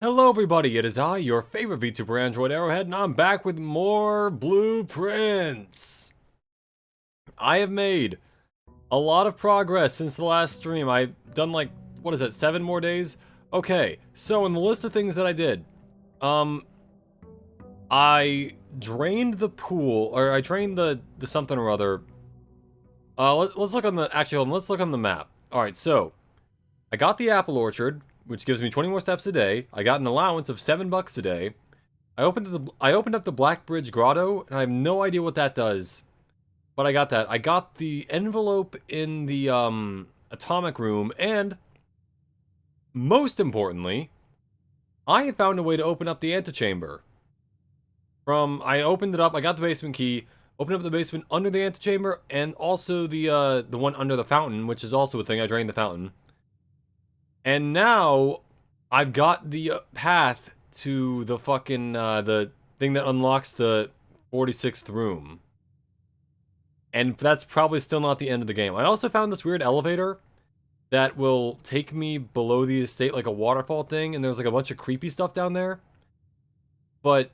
Hello everybody, it is I, your favorite VTuber Android Arrowhead, and I'm back with more blueprints! I have made a lot of progress since the last stream. I've done like, what is it, 7 more days? Okay, so in the list of things that I did, I drained the pool, or I drained the something or other. Let's look on the, actually hold on, let's look on the map. Alright, so, I got the apple orchard, which gives me 20 more steps a day. I got an allowance of $7 a day. I opened up the Black Bridge Grotto, and I have no idea what that does. But I got that. I got the envelope in the atomic room, and most importantly, I have found a way to open up the antechamber. I opened it up, I got the basement key, opened up the basement under the antechamber, and also the one under the fountain, which is also a thing. I drained the fountain. And now I've got the path to the fucking the thing that unlocks the 46th room. And that's probably still not the end of the game. I also found this weird elevator that will take me below the estate, like a waterfall thing, and there's like a bunch of creepy stuff down there. But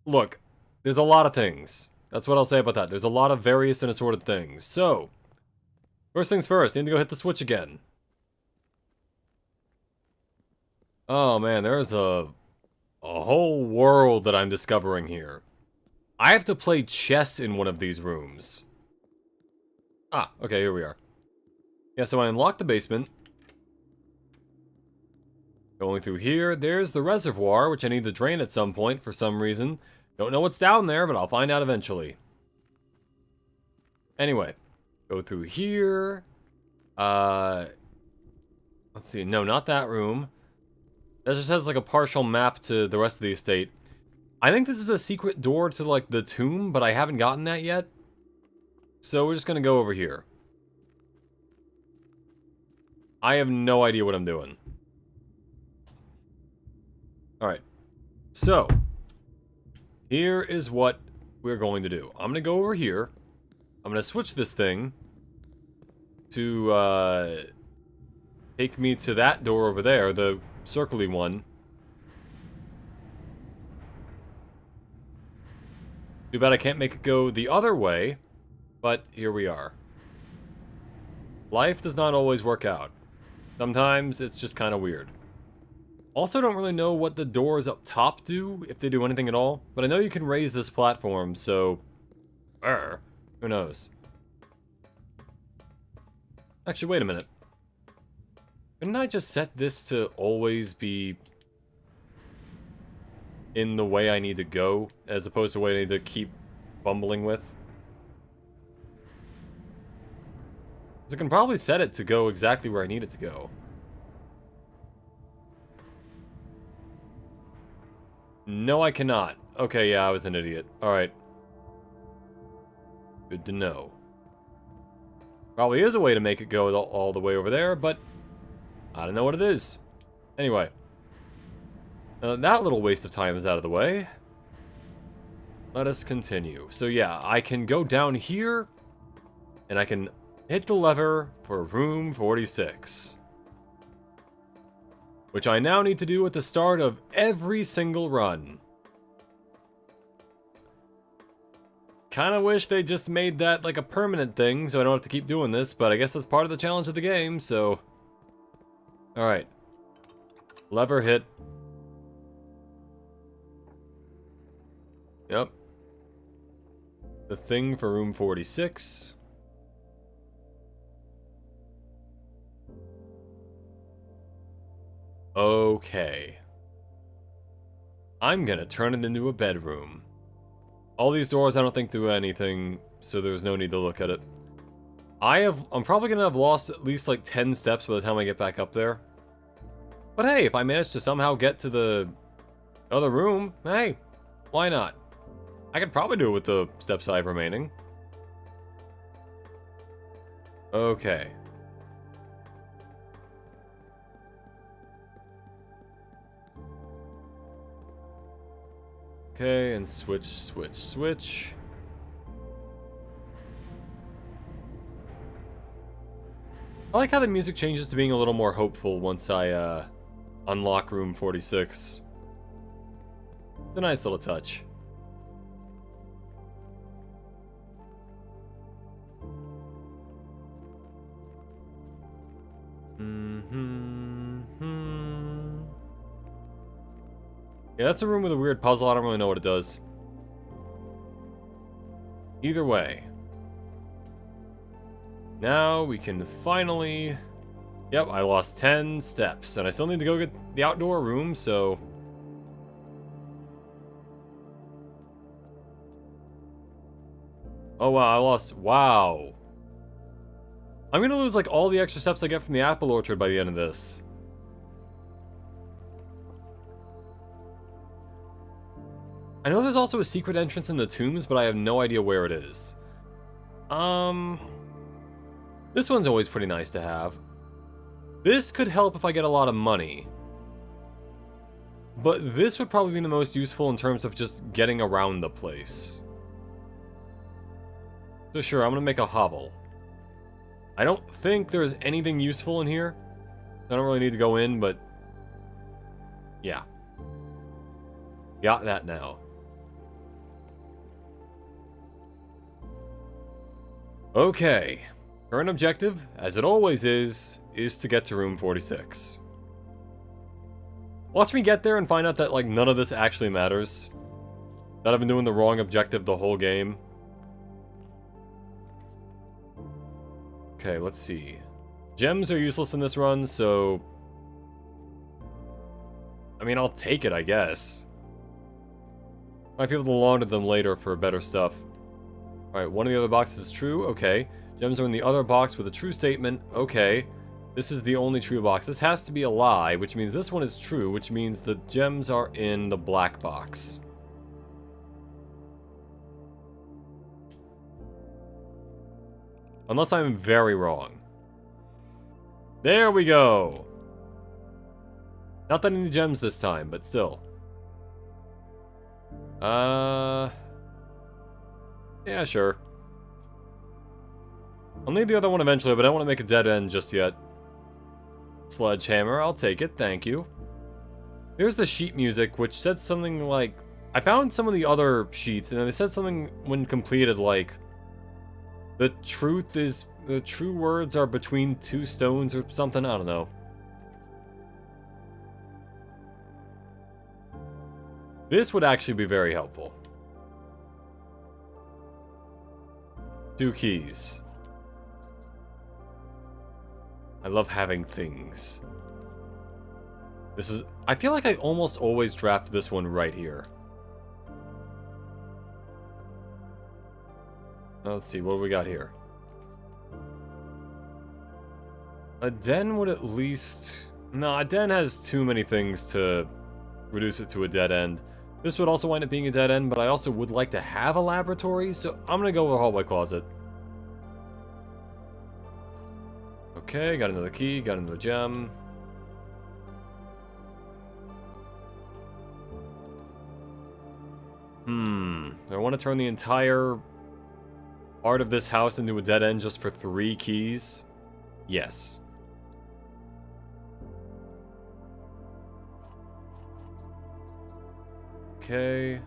look, there's a lot of things. That's what I'll say about that. There's a lot of various and assorted things. So, first things first, I need to go hit the switch again. Oh man, there's a whole world that I'm discovering here. I have to play chess in one of these rooms. Ah, okay, here we are. Yeah, so I unlocked the basement. Going through here, there's the reservoir, which I need to drain at some point for some reason. Don't know what's down there, but I'll find out eventually. Anyway, go through here. Let's see, no, not that room. That just has like a partial map to the rest of the estate. I think this is a secret door to like the tomb, but I haven't gotten that yet. So we're just gonna go over here. I have no idea what I'm doing. Alright. So, here is what we're going to do. I'm gonna go over here. I'm gonna switch this thing to take me to that door over there, the circly one. Too bad I can't make it go the other way, but here we are. Life does not always work out. Sometimes it's just kind of weird. Also don't really know what the doors up top do, if they do anything at all, but I know you can raise this platform, so... who knows? Actually, wait a minute. Couldn't I just set this to always be in the way I need to go, as opposed to what I need to keep fumbling with? Because I can probably set it to go exactly where I need it to go. No, I cannot. Okay, yeah, I was an idiot. Alright. Good to know. Probably is a way to make it go all the way over there, but I don't know what it is. Anyway. That little waste of time is out of the way. Let us continue. So yeah, I can go down here, and I can hit the lever for room 46. Which I now need to do at the start of every single run. Kinda wish they just made that like a permanent thing, so I don't have to keep doing this, but I guess that's part of the challenge of the game, so... Alright. Lever hit. Yep. The thing for room 46. Okay. I'm gonna turn it into a bedroom. All these doors I don't think do anything, so there's no need to look at it. I'm probably gonna have lost at least like 10 steps by the time I get back up there. But hey, if I manage to somehow get to the other room, hey, why not? I could probably do it with the steps I have remaining. Okay. Okay, and switch, switch, switch. I like how the music changes to being a little more hopeful once I unlock room 46. It's a nice little touch. Yeah, that's a room with a weird puzzle. I don't really know what it does. Either way. Now we can finally... Yep, I lost 10 steps. And I still need to go get the outdoor room, so... Oh, wow, I lost... Wow. I'm gonna lose, like, all the extra steps I get from the apple orchard by the end of this. I know there's also a secret entrance in the tombs, but I have no idea where it is. This one's always pretty nice to have. This could help if I get a lot of money. But this would probably be the most useful in terms of just getting around the place. So sure, I'm gonna make a hovel. I don't think there's anything useful in here. I don't really need to go in, but... yeah. Got that now. Okay. Current objective, as it always is to get to room 46. Watch me get there and find out that, like, none of this actually matters. That I've been doing the wrong objective the whole game. Okay, let's see. Gems are useless in this run, so... I mean, I'll take it, I guess. Might be able to launder them later for better stuff. Alright, one of the other boxes is true, okay. Gems are in the other box with a true statement, okay. This is the only true box. This has to be a lie, which means this one is true, which means the gems are in the black box. Unless I'm very wrong. There we go! Not that any gems this time, but still. Yeah, sure. I'll need the other one eventually, but I don't want to make a dead end just yet. Sledgehammer, I'll take it, thank you. Here's the sheet music, which said something like... I found some of the other sheets, and they said something when completed like... The true words are between two stones or something, I don't know. This would actually be very helpful. 2 keys. I love having things. This is... I feel like I almost always draft this one right here. Let's see, what do we got here? A den would at least... No, a den has too many things to reduce it to a dead end. This would also wind up being a dead end, but I also would like to have a laboratory, so I'm gonna go with a hallway closet. Okay, got another key, got another gem. Do I want to turn the entire part of this house into a dead end just for 3 keys? Yes. Okay.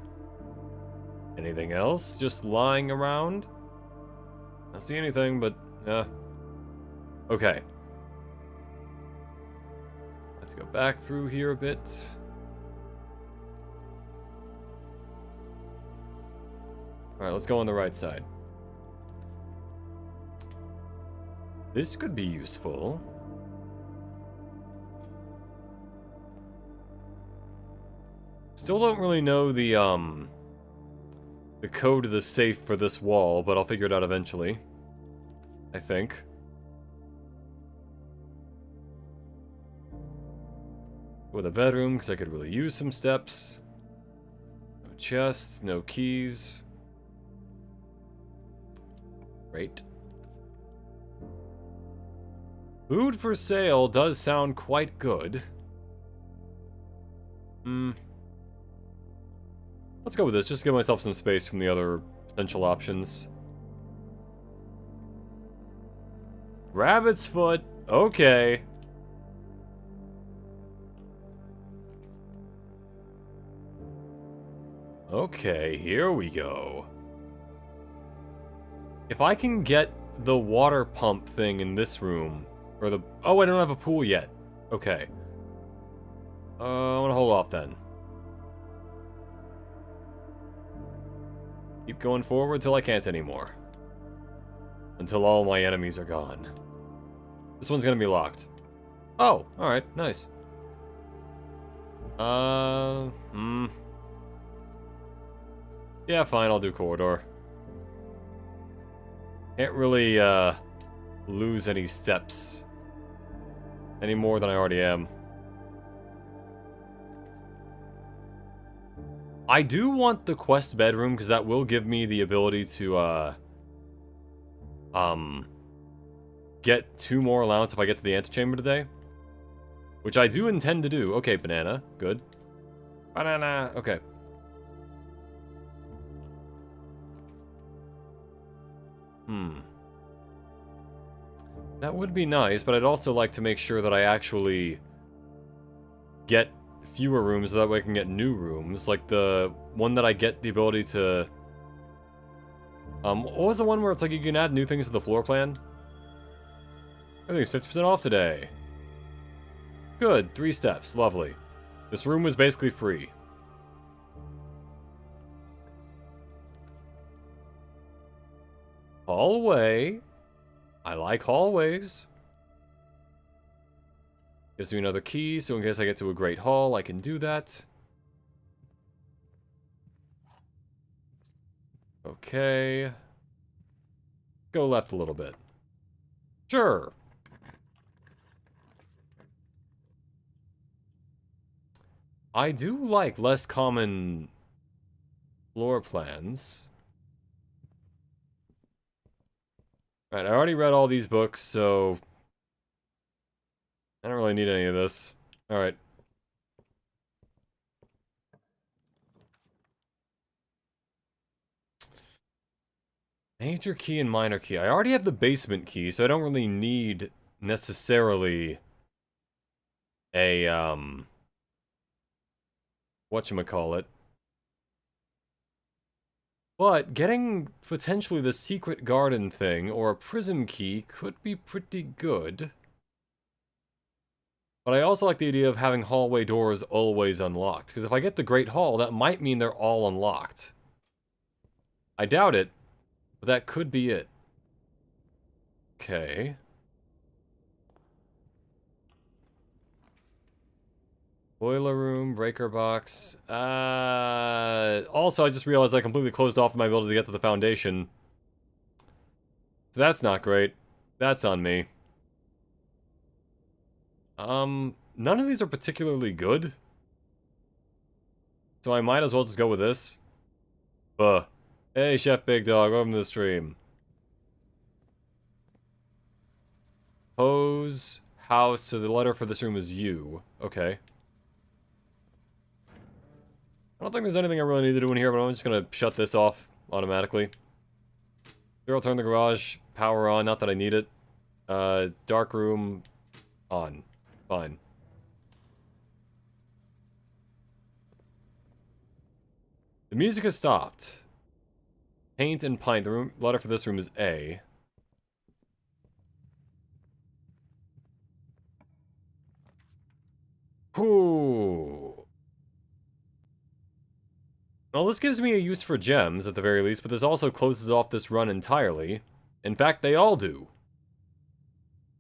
Anything else just lying around? I don't see anything, but yeah. Okay. Let's go back through here a bit. Alright, let's go on the right side. This could be useful. Still don't really know the code to the safe for this wall, but I'll figure it out eventually. I think. With a bedroom, because I could really use some steps. No chests, no keys. Great. Food for sale does sound quite good. Let's go with this, just to give myself some space from the other potential options. Rabbit's foot, okay. Okay, here we go. If I can get the water pump thing in this room, or the... Oh, I don't have a pool yet. Okay. I want to hold off then. Keep going forward till I can't anymore. Until all my enemies are gone. This one's gonna be locked. Oh, alright, nice. Yeah, fine, I'll do corridor. Can't really, lose any steps. Any more than I already am. I do want the quest bedroom, because that will give me the ability to, get 2 more allowance if I get to the antechamber today. Which I do intend to do. Okay, banana. Good. Banana. Okay. That would be nice, but I'd also like to make sure that I actually get fewer rooms, so that way I can get new rooms. Like the one that I get the ability to... what was the one where it's like you can add new things to the floor plan? Everything's 50% off today. Good, 3 steps, lovely. This room was basically free. Hallway. I like hallways. Gives me another key, so in case I get to a great hall, I can do that. Okay. Go left a little bit. Sure. I do like less common floor plans. Alright, I already read all these books, so... I don't really need any of this. Alright. Major key and minor key. I already have the basement key, so I don't really need necessarily a, whatchamacallit. But getting potentially the secret garden thing or a prism key could be pretty good. But I also like the idea of having hallway doors always unlocked, because if I get the Great Hall, that might mean they're all unlocked. I doubt it, but that could be it. Okay. Boiler room, breaker box. Also, I just realized I completely closed off my ability to get to the foundation. So that's not great. That's on me. None of these are particularly good. So I might as well just go with this. Hey, Chef Big Dog, welcome to the stream. Hose, house, so the letter for this room is U. Okay. I don't think there's anything I really need to do in here, but I'm just gonna shut this off automatically. Here, I'll turn the garage power on, not that I need it. Dark room on. Fine. The music has stopped. Paint and pint. The room letter for this room is A. Ooh. Well, this gives me a use for gems, at the very least, but this also closes off this run entirely. In fact, they all do.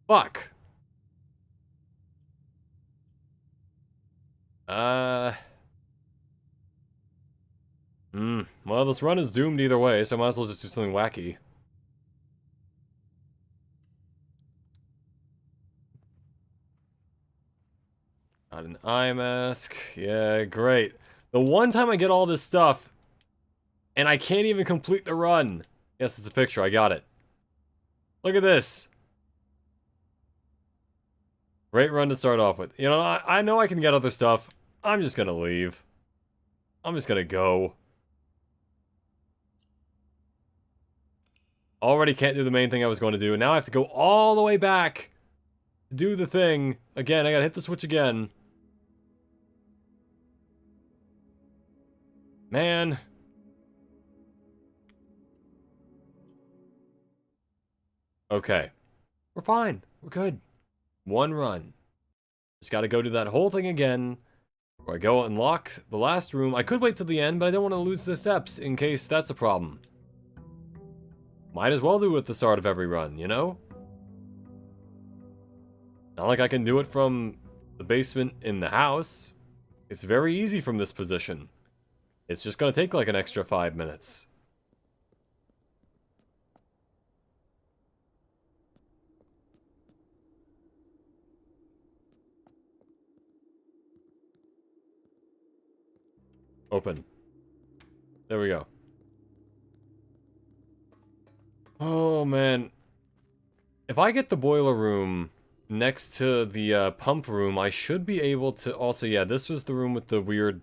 Fuck. Well, this run is doomed either way, so I might as well just do something wacky. Got an eye mask. Yeah, great. The one time I get all this stuff, and I can't even complete the run. Yes, it's a picture. I got it. Look at this. Great run to start off with. You know, I know I can get other stuff. I'm just gonna leave. I'm just gonna go. Already can't do the main thing I was going to do, and now I have to go all the way back to do the thing. Again, I gotta hit the switch again. Man. Okay. We're fine. We're good. One run. Just gotta go do that whole thing again. Where I go unlock the last room. I could wait till the end, but I don't want to lose the steps in case that's a problem. Might as well do it at the start of every run, you know? Not like I can do it from the basement in the house. It's very easy from this position. It's just gonna take like an extra 5 minutes. Open. There we go. Oh, man. If I get the boiler room next to the pump room, I should be able to also... Yeah, this was the room with the weird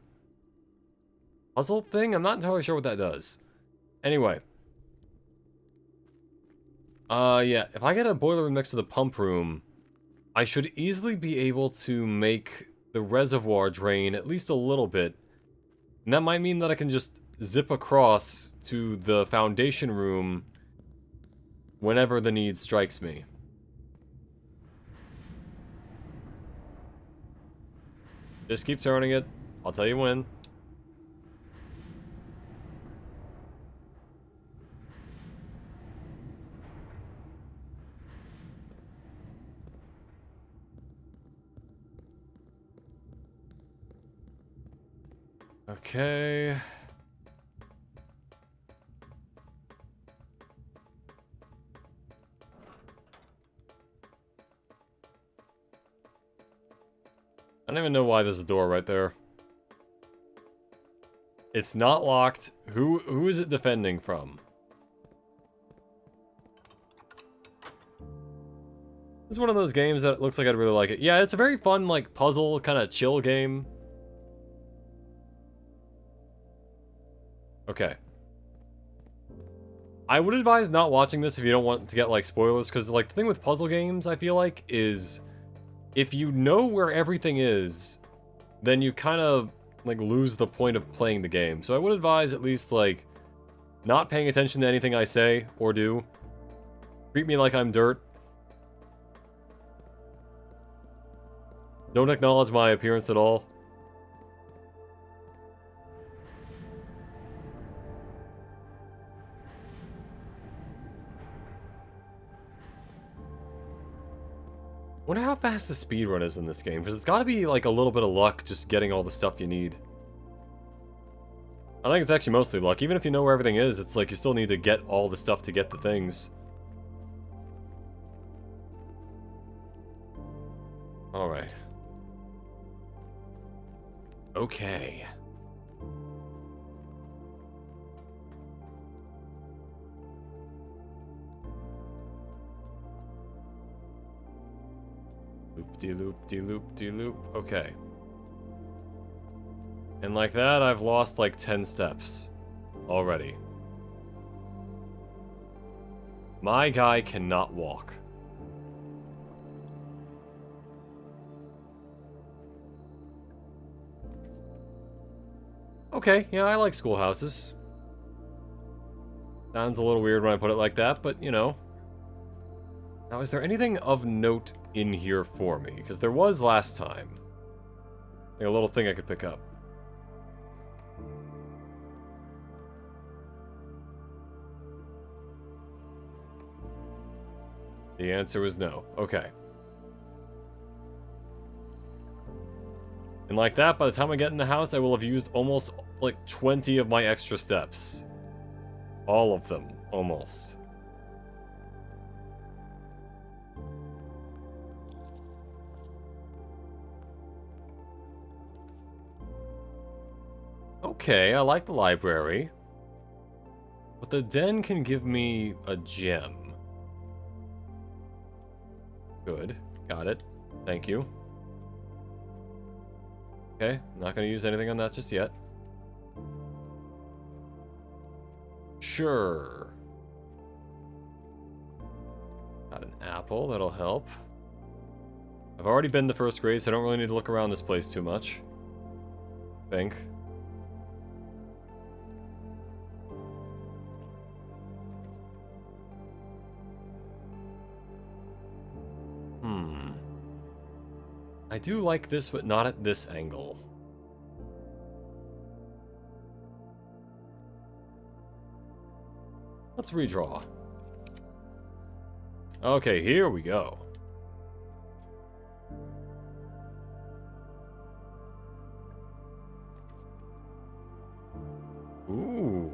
puzzle thing? I'm not entirely sure what that does. Anyway. Yeah, if I get a boiler room next to the pump room, I should easily be able to make the reservoir drain at least a little bit. And that might mean that I can just zip across to the foundation room whenever the need strikes me. Just keep turning it. I'll tell you when. Okay. I don't even know why there's a door right there. It's not locked. Who is it defending from? It's one of those games that looks like I'd really like it. Yeah, it's a very fun, like, puzzle, kind of chill game. Okay. I would advise not watching this if you don't want to get, like, spoilers, because, like, the thing with puzzle games, I feel like, is if you know where everything is, then you kind of, like, lose the point of playing the game. So I would advise at least, like, not paying attention to anything I say or do. Treat me like I'm dirt. Don't acknowledge my appearance at all. Wonder how fast the speedrun is in this game, because it's got to be like a little bit of luck just getting all the stuff you need. I think it's actually mostly luck. Even if you know where everything is, it's like you still need to get all the stuff to get the things. Alright. Okay. Loop-de-loop-de-loop-de-loop. Okay. And like that, I've lost like 10 steps already. My guy cannot walk. Okay, yeah, I like schoolhouses. Sounds a little weird when I put it like that, but you know. Now, is there anything of note in here for me? Because there was last time. Like a little thing I could pick up. The answer was no. Okay. And like that, by the time I get in the house, I will have used almost, like, 20 of my extra steps. All of them, almost. Okay, I like the library. But the den can give me a gem. Good. Got it. Thank you. Okay, not gonna use anything on that just yet. Sure. Got an apple, that'll help. I've already been to first grade, so I don't really need to look around this place too much. I think. I do like this, but not at this angle. Let's redraw. Okay, here we go. Ooh.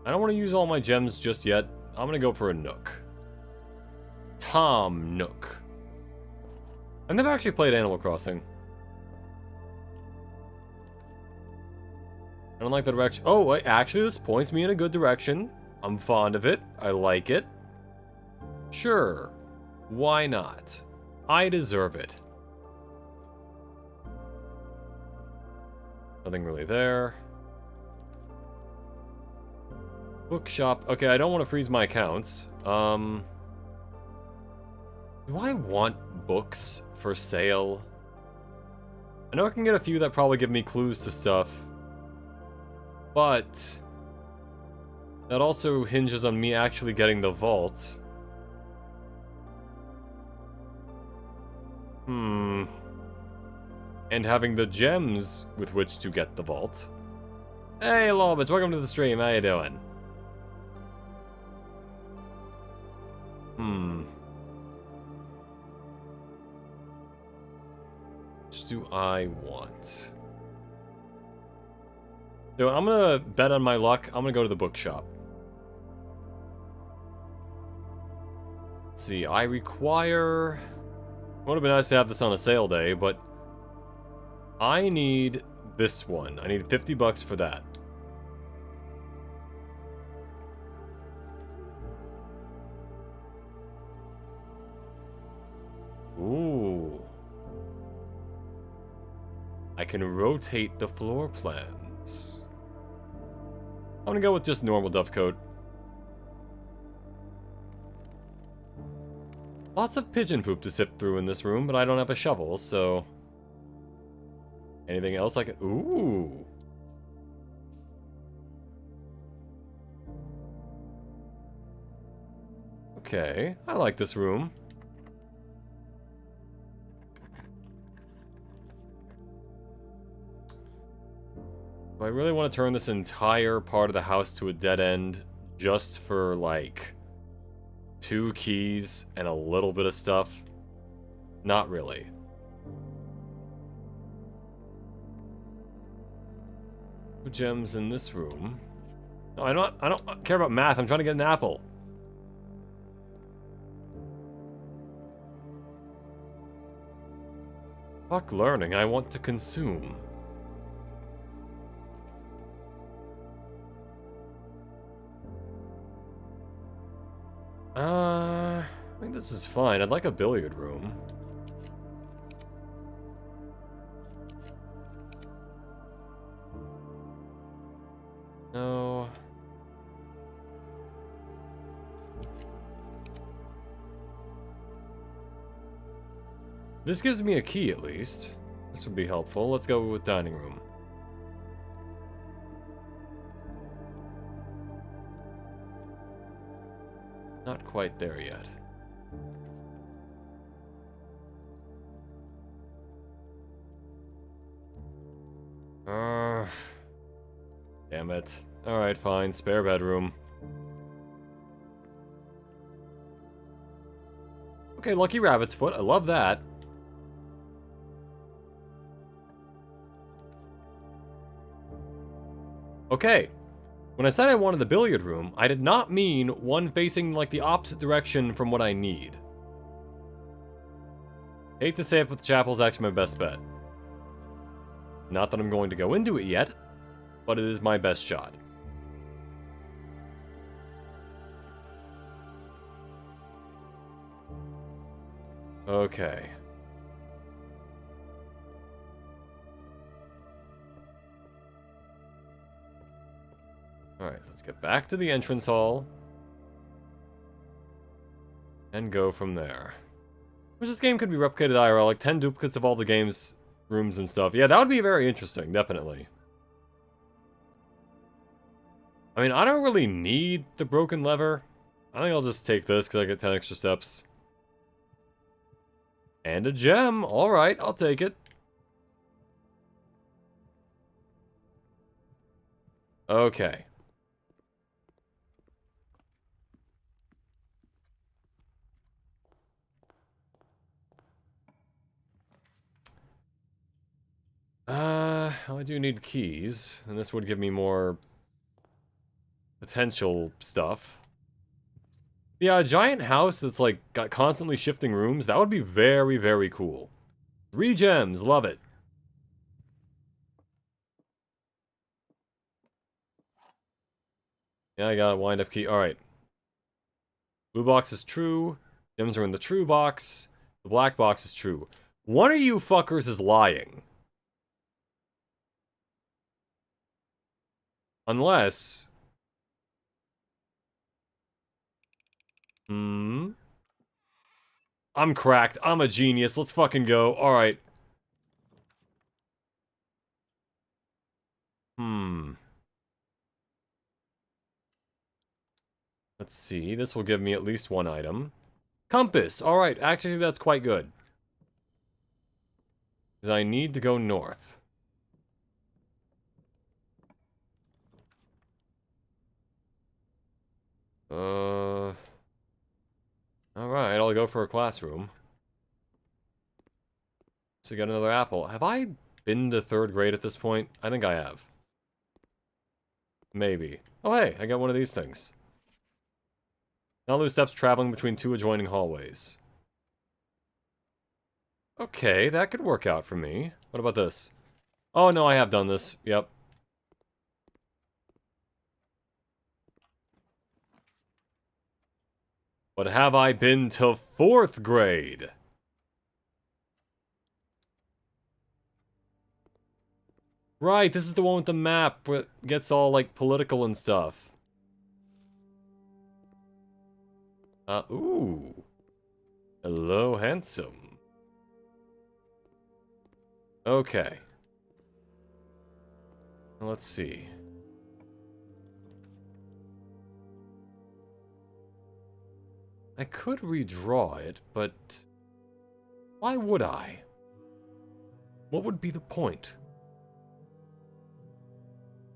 I don't want to use all my gems just yet. I'm gonna go for a Nook. Tom Nook. I've never actually played Animal Crossing. I don't like the direction. Oh, wait, actually, this points me in a good direction. I'm fond of it. I like it. Sure. Why not? I deserve it. Nothing really there. Bookshop. Okay, I don't want to freeze my accounts. Do I want books for sale? I know I can get a few that probably give me clues to stuff. But that also hinges on me actually getting the vault. And having the gems with which to get the vault. Hey, Lobits, welcome to the stream. How you doing? Which do I want? So I'm gonna bet on my luck. I'm gonna go to the bookshop. Let's see, I require... It would have been nice to have this on a sale day, but... I need this one. I need 50 bucks for that. Ooh. I can rotate the floor plans. I'm gonna go with just normal Duff Coat. Lots of pigeon poop to sift through in this room, but I don't have a shovel, so... Anything else I can... Ooh! Okay, I like this room. Do I really want to turn this entire part of the house to a dead end just for, like, 2 keys and a little bit of stuff? Not really. No gems in this room. No, I don't care about math. I'm trying to get an apple. Fuck learning. I want to consume. I think this is fine. I'd like a billiard room. No. This gives me a key, at least. This would be helpful. Let's go with dining room. Not quite there yet. Damn it. Alright, fine. Spare bedroom. Okay, Lucky Rabbit's Foot. I love that. Okay. When I said I wanted the billiard room, I did not mean one facing, like, the opposite direction from what I need. Hate to say it, but the chapel's actually my best bet. Not that I'm going to go into it yet, but it is my best shot. Okay. Alright, let's get back to the entrance hall. And go from there. Wish this game could be replicated IRL, like 10 duplicates of all the game's rooms and stuff. Yeah, that would be very interesting, definitely. I mean, I don't really need the broken lever. I think I'll just take this because I get 10 extra steps. And a gem. Alright, I'll take it. Okay. I do need keys, and this would give me more potential stuff. Yeah, a giant house that's like got constantly shifting rooms, that would be very, very cool. 3 gems, love it. Yeah, I got a wind-up key. Alright. Blue box is true. Gems are in the true box. The black box is true. One of you fuckers is lying. Unless... I'm cracked. I'm a genius. Let's fucking go. Alright. Let's see. This will give me at least 1 item. Compass. Alright, actually that's quite good. Because I need to go north. Alright, I'll go for a classroom. So got another apple. Have I been to 3rd grade at this point? I think I have. Maybe. Oh hey, I got one of these things. Now lose steps traveling between 2 adjoining hallways. Okay, that could work out for me. What about this? Oh no, I have done this. Yep. But have I been to 4th grade? Right, this is the one with the map where it gets all, like, political and stuff. Ooh. Hello, handsome. Okay. Let's see. I could redraw it, but... why would I? What would be the point?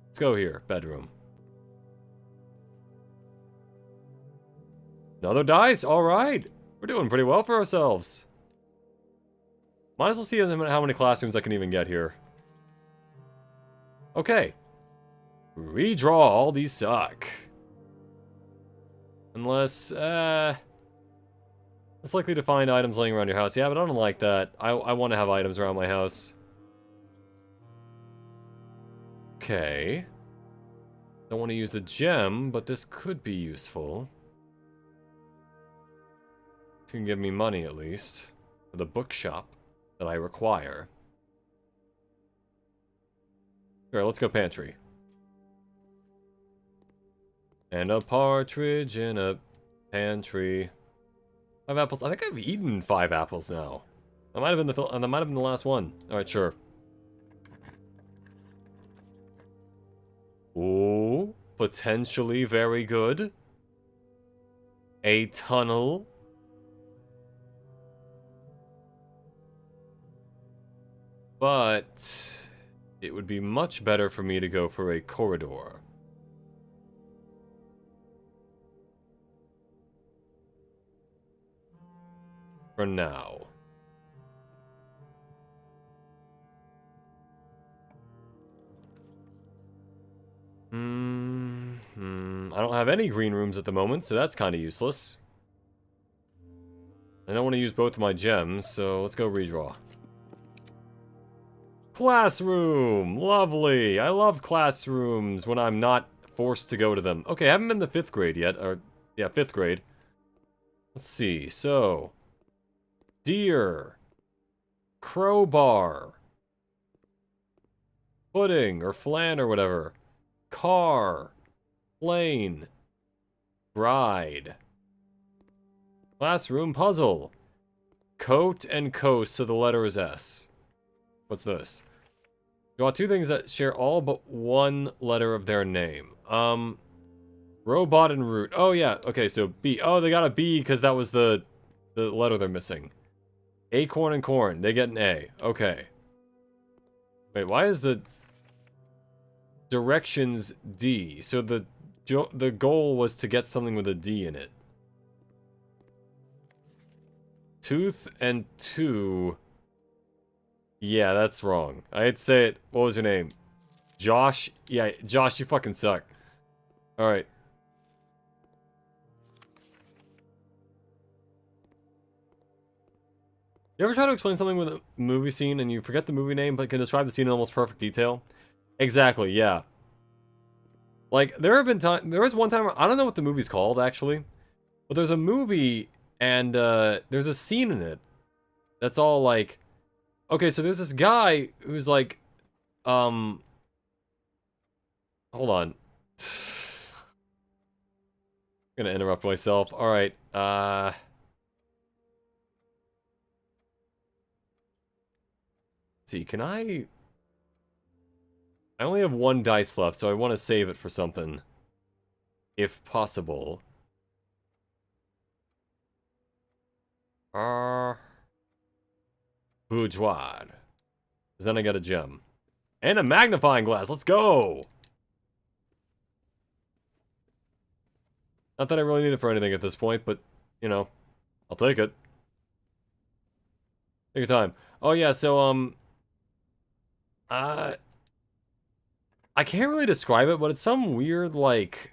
Let's go here, bedroom. Another dice, alright! We're doing pretty well for ourselves. Might as well see how many classrooms I can even get here. Okay. Redraw, all these suck. Unless, it's likely to find items laying around your house. Yeah, but I don't like that. I want to have items around my house. Okay. Don't want to use a gem, but this could be useful. This can give me money, at least. For the bookshop that I require. Sure, let's go pantry. And a partridge in a pantry. 5 apples. I think I've eaten 5 apples now. That might have been the last one. Alright, sure. Ooh, potentially very good. A tunnel. But it would be much better for me to go for a corridor. For now. I don't have any green rooms at the moment, so that's kind of useless. I don't want to use both of my gems, so let's go redraw. Classroom! Lovely! I love classrooms when I'm not forced to go to them. Okay, I haven't been to 5th grade yet, or, yeah, 5th grade. Let's see, so... deer. Crowbar. Pudding, or flan, or whatever. Car. Plane. Bride. Classroom puzzle. Coat and coast, so the letter is S. What's this? Draw 2 things that share all but 1 letter of their name. Robot and root. Oh yeah, okay, so B. Oh, they got a B because that was the letter they're missing. Acorn and corn. They get an A. Okay. Wait, why is the directions D? So the goal was to get something with a D in it. Tooth and two. Yeah, that's wrong. I'd say it. What was your name? Josh? Yeah, Josh, you fucking suck. Alright. You ever try to explain something with a movie scene and you forget the movie name but can describe the scene in almost perfect detail? Exactly, yeah. Like, there was one time, I don't know what the movie's called, actually. But there's a movie, and, there's a scene in it that's all, like... Okay, so there's this guy who's, like, hold on. I'm gonna interrupt myself. Alright, see, can I only have one dice left, so I want to save it for something. If possible. Bourgeois. Because then I got a gem. And a magnifying glass. Let's go! Not that I really need it for anything at this point, but, you know, I'll take it. Take your time. Oh yeah, so, I can't really describe it, but it's some weird, like,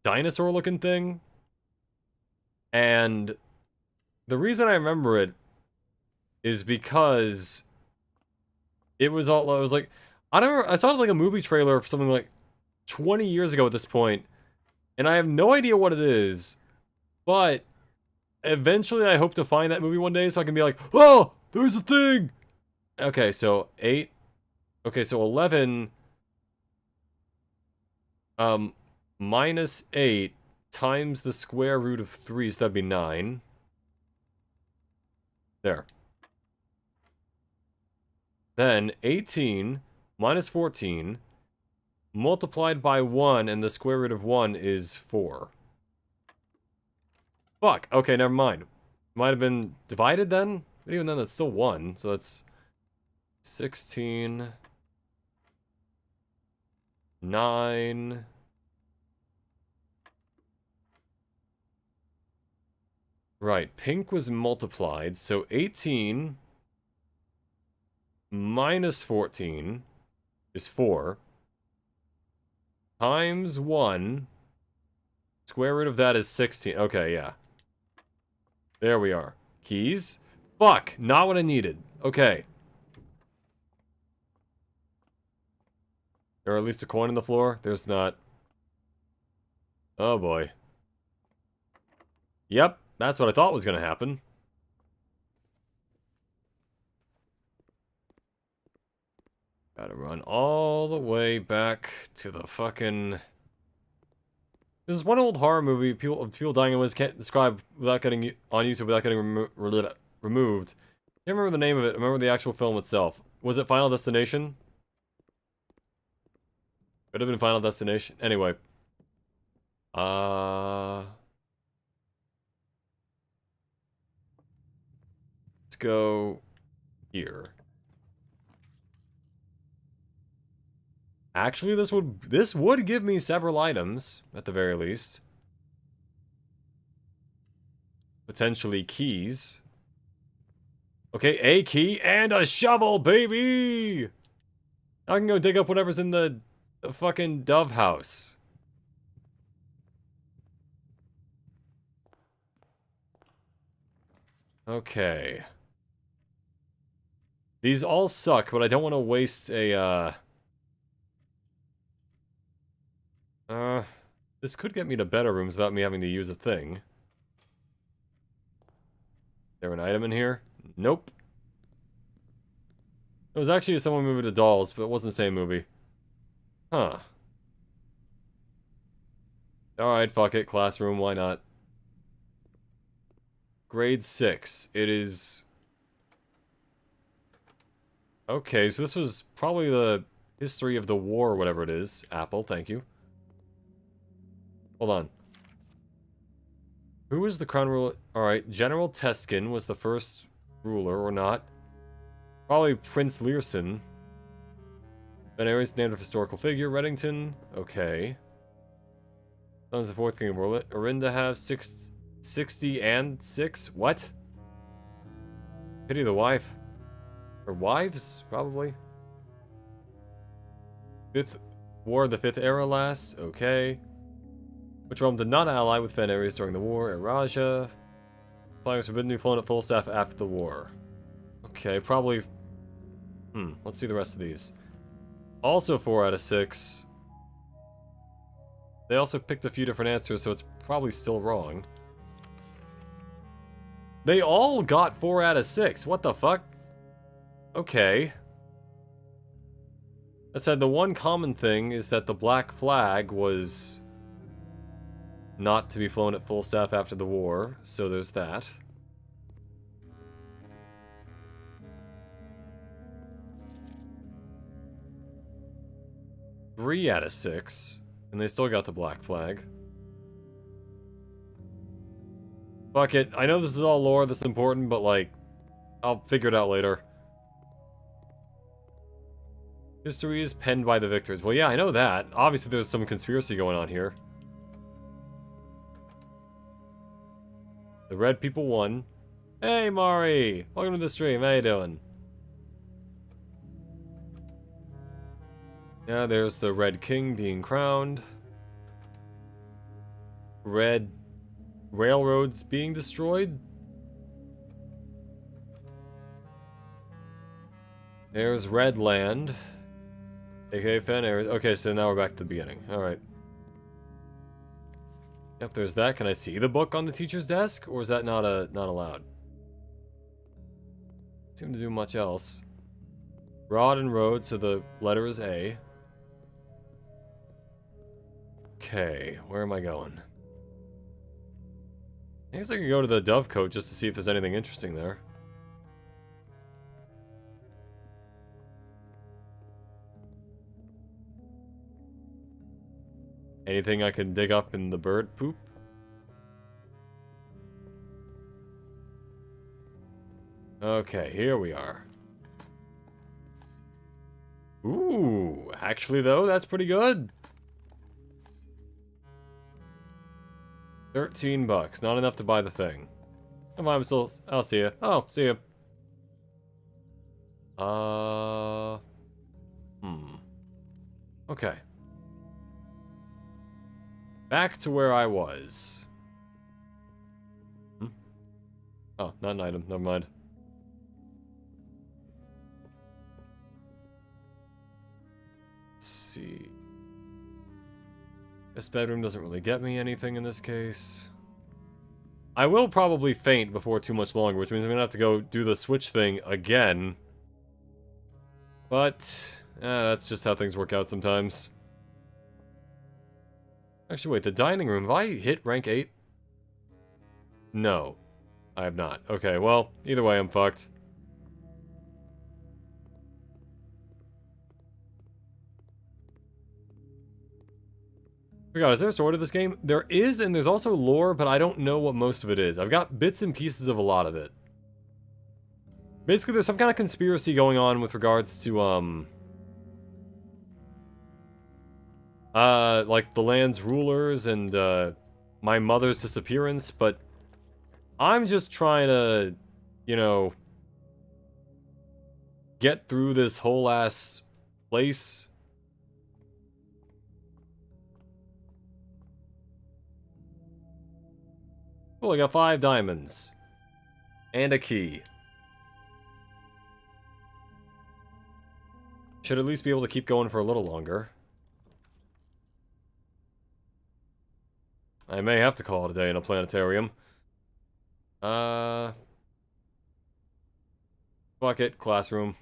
dinosaur-looking thing. And the reason I remember it is because it was like, I saw like a movie trailer for something like 20 years ago at this point, and I have no idea what it is, but eventually I hope to find that movie one day so I can be like, oh, there's a thing! Okay, so 8, okay, so 11, minus 8 times the square root of 3, so that'd be 9. There. Then 18 minus 14 multiplied by 1, and the square root of 1 is 4. Fuck. Okay, never mind. Might have been divided then? But even then, that's still 1. So that's 16, 9. Right, pink was multiplied, so 18 minus 14 is 4. Times 1. Square root of that is 16. Okay, yeah. There we are. Keys? Fuck! Not what I needed. Okay. Or at least a coin on the floor? There's not. Oh boy. Yep, that's what I thought was gonna happen. Gotta run all the way back to the fucking... This is one old horror movie people dying in ways can't describe without getting on YouTube without getting removed. Can't remember the name of it. I remember the actual film itself. Was it Final Destination? Could have been Final Destination. Anyway. Let's go here. Actually, this would give me several items, at the very least. Potentially keys. Okay, a key and a shovel, baby! Now I can go dig up whatever's in the fucking dove house. Okay. These all suck, but I don't want to waste a, this could get me to better rooms without me having to use a thing. Is there an item in here? Nope. It was actually someone moving to dolls, but it wasn't the same movie. Huh. Alright, fuck it. Classroom, why not? Grade 6. It is... Okay, so this was probably the history of the war or whatever it is. Apple, thank you. Hold on. Who was the crown ruler? Alright, General Teskin was the first ruler or not. Probably Prince Learson. Fen Ares named a historical figure. Reddington. Okay. Sons of the fourth king of Orinda have 60 and 6? What? Pity the wife. Or wives, probably. Fifth War of the Fifth Era lasts. Okay. Which realm did not ally with Fen Ares during the war? Eraja. Flying was forbidden to be flown at full staff after the war. Okay, probably... let's see the rest of these. Also 4 out of 6. They also picked a few different answers, so it's probably still wrong. They all got 4 out of 6. What the fuck? Okay. That said, the one common thing is that the black flag was not to be flown at full staff after the war, so there's that. Three out of 6, and they still got the black flag. Fuck it, I know this is all lore that's important, but like, I'll figure it out later. History is penned by the victors. Well, yeah, I know that. Obviously, there's some conspiracy going on here. The red people won. Hey, Mari! Welcome to the stream. How you doing? Yeah, there's the Red King being crowned. Red railroads being destroyed. There's Red Land. aka Fen Ares. Okay, so now we're back to the beginning. Alright. Yep, there's that. Can I see the book on the teacher's desk? Or is that not allowed? Seem to do much else. Rod and road, so the letter is A. Okay, where am I going? I guess I could go to the Dovecote just to see if there's anything interesting there. Anything I can dig up in the bird poop? Okay, here we are. Ooh, actually though, that's pretty good. 13 bucks, not enough to buy the thing. Come on, I'll see ya. Oh, see ya. Okay. Back to where I was. Oh, not an item, never mind. Let's see. This bedroom doesn't really get me anything in this case. I will probably faint before too much longer, which means I'm gonna have to go do the switch thing again. But, that's just how things work out sometimes. Actually, wait, the dining room, have I hit rank 8? No, I have not. Okay, well, either way, I'm fucked. God, is there a story to this game? There is, and there's also lore, but I don't know what most of it is. I've got bits and pieces of a lot of it. Basically, there's some kind of conspiracy going on with regards to, like the land's rulers and, my mother's disappearance, but I'm just trying to, you know, get through this whole ass place. Cool, I got 5 diamonds. And a key. Should at least be able to keep going for a little longer. I may have to call it a day in a planetarium. Fuck it, classroom.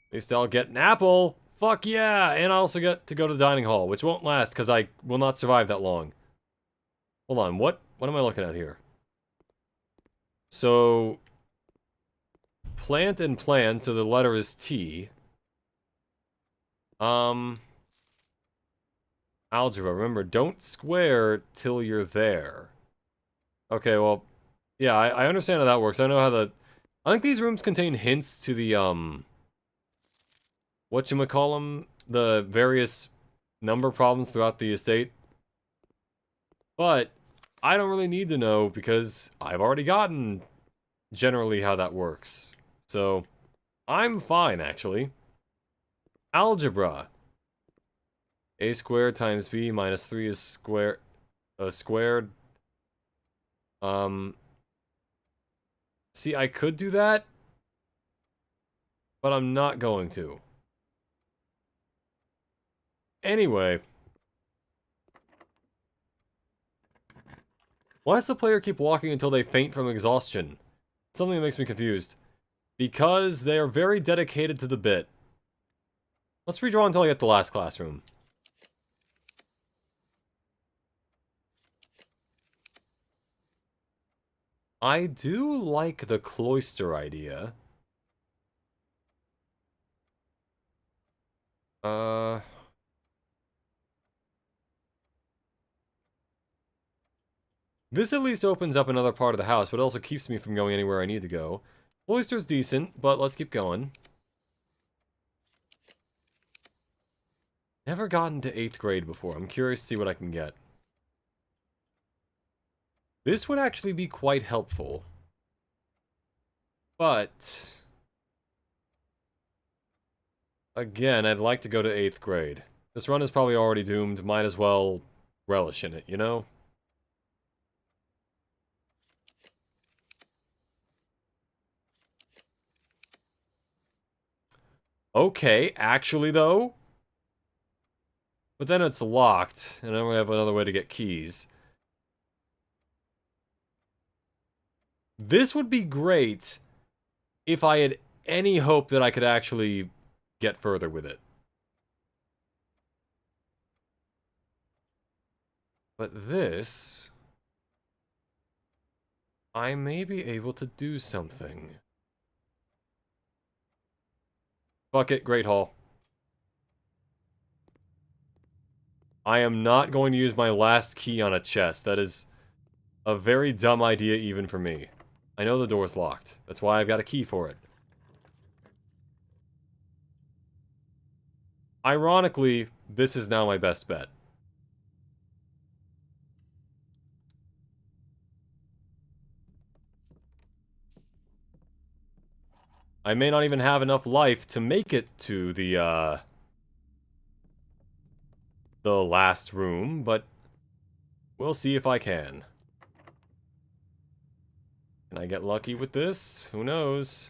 At least I'll get an apple! Fuck yeah! And I also get to go to the dining hall, which won't last, because I will not survive that long. Hold on, what am I looking at here? So... Plant and plan, so the letter is T. Algebra, remember, don't square till you're there. Okay, well, Yeah, I understand how that works. I know how the... I think these rooms contain hints to the, whatchamacallem, the various number problems throughout the estate. But I don't really need to know because I've already gotten generally how that works. So, I'm fine, actually. Algebra. A squared times b minus 3 is squared. Um, see, I could do that, but I'm not going to. Anyway. Why does the player keep walking until they faint from exhaustion? Something that makes me confused. Because they are very dedicated to the bit. Let's redraw until I get the last classroom. I do like the cloister idea. This at least opens up another part of the house, but it also keeps me from going anywhere I need to go. Cloister's decent, but let's keep going. Never gotten to 8th grade before. I'm curious to see what I can get. This would actually be quite helpful. But... again, I'd like to go to 8th grade. This run is probably already doomed. Might as well relish in it, you know? Okay, actually though... but then it's locked, and I don't have another way to get keys. This would be great if I had any hope that I could actually get further with it. But this... I may be able to do something. Fuck it, Great Hall. I am not going to use my last key on a chest. That is a very dumb idea even for me. I know the door's locked. That's why I've got a key for it. Ironically, this is now my best bet. I may not even have enough life to make it to the last room, but we'll see if I can. Can I get lucky with this? Who knows?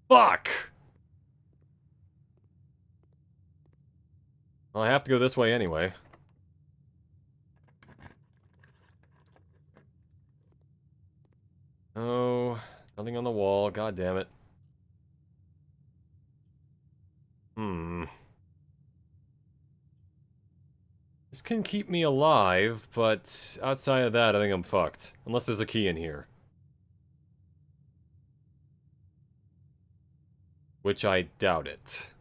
Fuck! Well, I have to go this way anyway. Oh, nothing on the wall. God damn it. This can keep me alive, but outside of that, I think I'm fucked. Unless there's a key in here. Which I doubt it.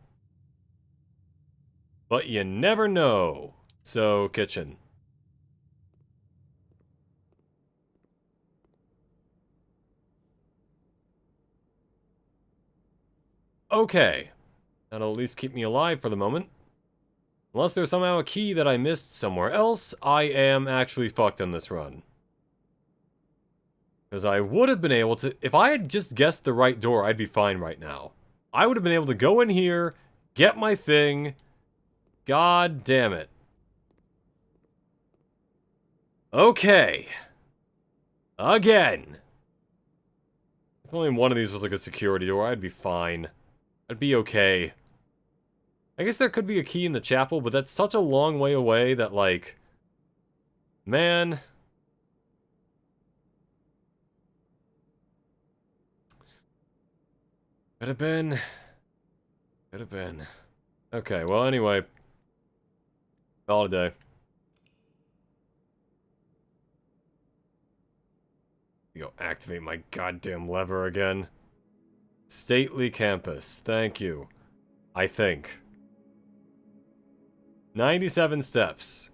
But you never know. So, kitchen. Okay. That'll at least keep me alive for the moment. Unless there's somehow a key that I missed somewhere else, I am actually fucked on this run. Because I would have been able to... if I had just guessed the right door, I'd be fine right now. I would have been able to go in here, get my thing. God damn it. Okay. Again. If only one of these was like a security door, I'd be fine. I'd be okay. I guess there could be a key in the chapel, but that's such a long way away that, like... man... could have been... could have been... okay, well, anyway. Call it a day. Go activate my goddamn lever again. Stately campus. Thank you. I think. 97 steps.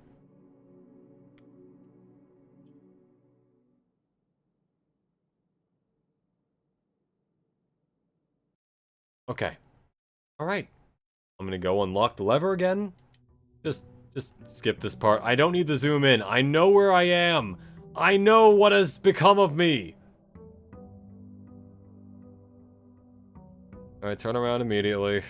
Okay. Alright. I'm gonna go unlock the lever again. Just skip this part. I don't need to zoom in. I know where I am. I know what has become of me. Alright, turn around immediately.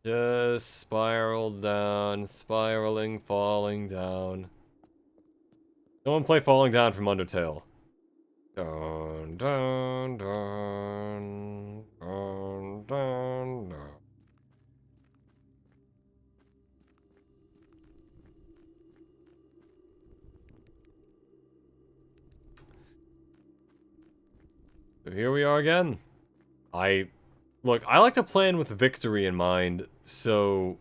Just spiral down, spiraling, falling down. Someone play Falling Down from Undertale. Dun, dun, dun, dun, dun, dun. So here we are again. Look, I like to plan with victory in mind, so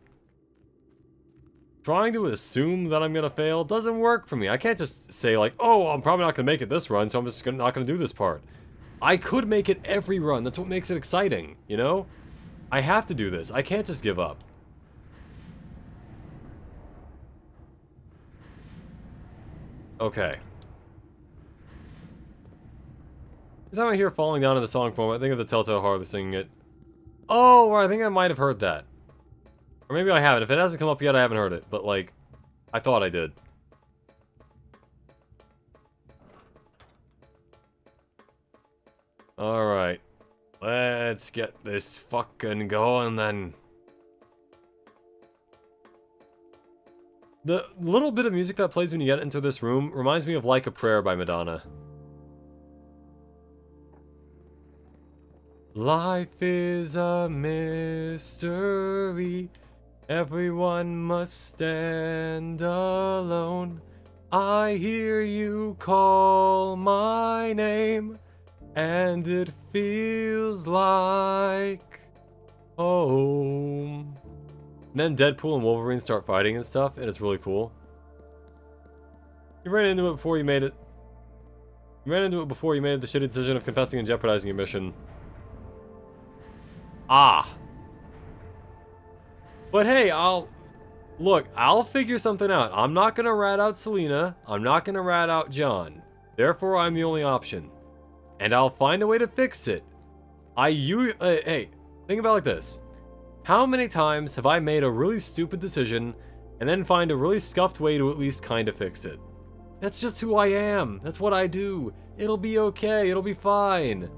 trying to assume that I'm gonna fail doesn't work for me. I can't just say like, oh, I'm probably not gonna make it this run, so I'm just not gonna do this part. I could make it every run. That's what makes it exciting, you know? I have to do this. I can't just give up. Okay. Every time I hear Falling Down in the song form, I think of the Telltale Heart singing it. Oh, I think I might have heard that. Or maybe I haven't. If it hasn't come up yet, I haven't heard it. But, like, I thought I did. Alright. Let's get this fucking going, then. The little bit of music that plays when you get into this room reminds me of Like a Prayer by Madonna. Life is a mystery. Everyone must stand alone. I hear you call my name, and it feels like home. And then Deadpool and Wolverine start fighting and stuff, and it's really cool. You ran into it before you made it. You ran into it before you made the shitty decision of confessing and jeopardizing your mission. Ah. But hey, I'll figure something out. I'm not gonna rat out Selena. I'm not gonna rat out John. Therefore, I'm the only option. And I'll find a way to fix it. Hey, think about it like this. How many times have I made a really stupid decision and then find a really scuffed way to at least kind of fix it? That's just who I am. That's what I do. It'll be okay. It'll be fine.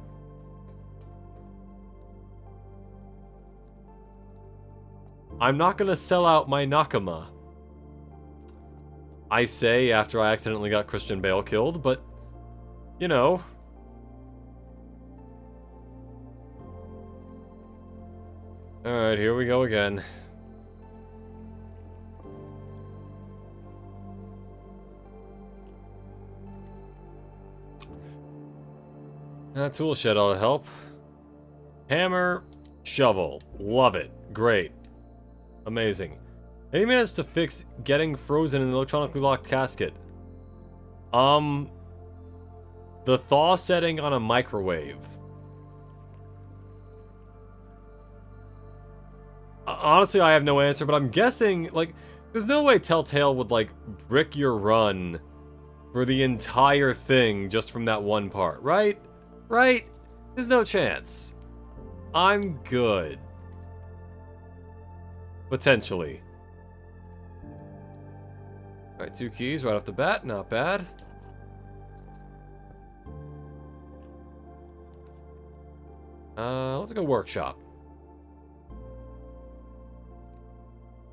I'm not gonna sell out my Nakama. I say after I accidentally got Christian Bale killed, but, you know. Alright, here we go again. That tool shed ought to help. Hammer, shovel. Love it. Great. Amazing. Any minutes to fix getting frozen in an electronically locked casket? The thaw setting on a microwave. Honestly, I have no answer, but I'm guessing, like, there's no way Telltale would, like, brick your run for the entire thing just from that one part, right? Right? There's no chance. I'm good. Potentially. Alright, 2 keys right off the bat, not bad. Let's go workshop.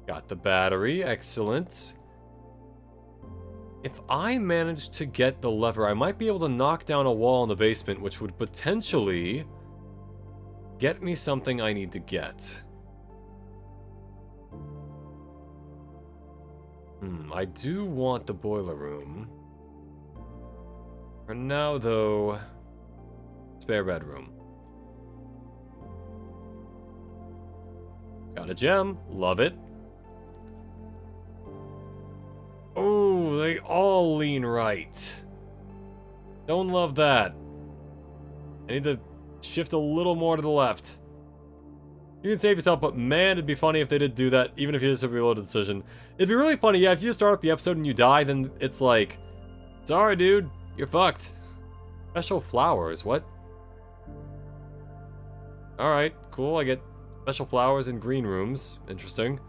Got the battery, excellent. If I manage to get the lever, I might be able to knock down a wall in the basement, which would potentially get me something I need to get. I do want the boiler room. For now, though, spare bedroom. Got a gem, love it. Oh, they all lean right. Don't love that. I need to shift a little more to the left. You can save yourself, but man, it'd be funny if they did do that, even if you just have a reloaded decision. It'd be really funny, yeah, if you just start up the episode and you die, then it's like, sorry, dude, You're fucked. Special flowers, what? Alright, cool, I get special flowers in green rooms. Interesting.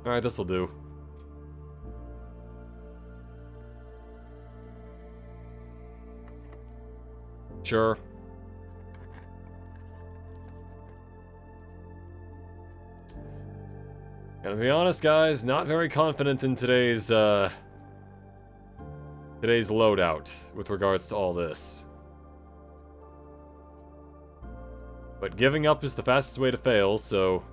Alright, this'll do. Sure. Gotta be honest, guys, not very confident in today's loadout with regards to all this. But giving up is the fastest way to fail, so...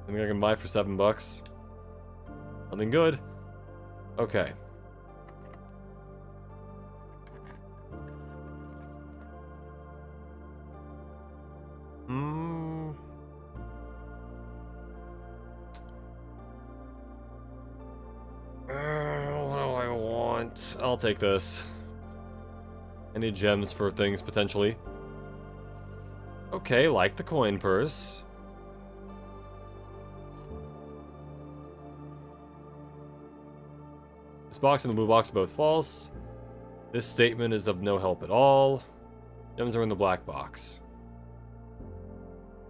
Something I can buy for $7. Something good. Okay. What do I want? I'll take this. I need gems for things, potentially. Okay, like the coin purse. This box and the blue box are both false. This statement is of no help at all. Gems are in the black box.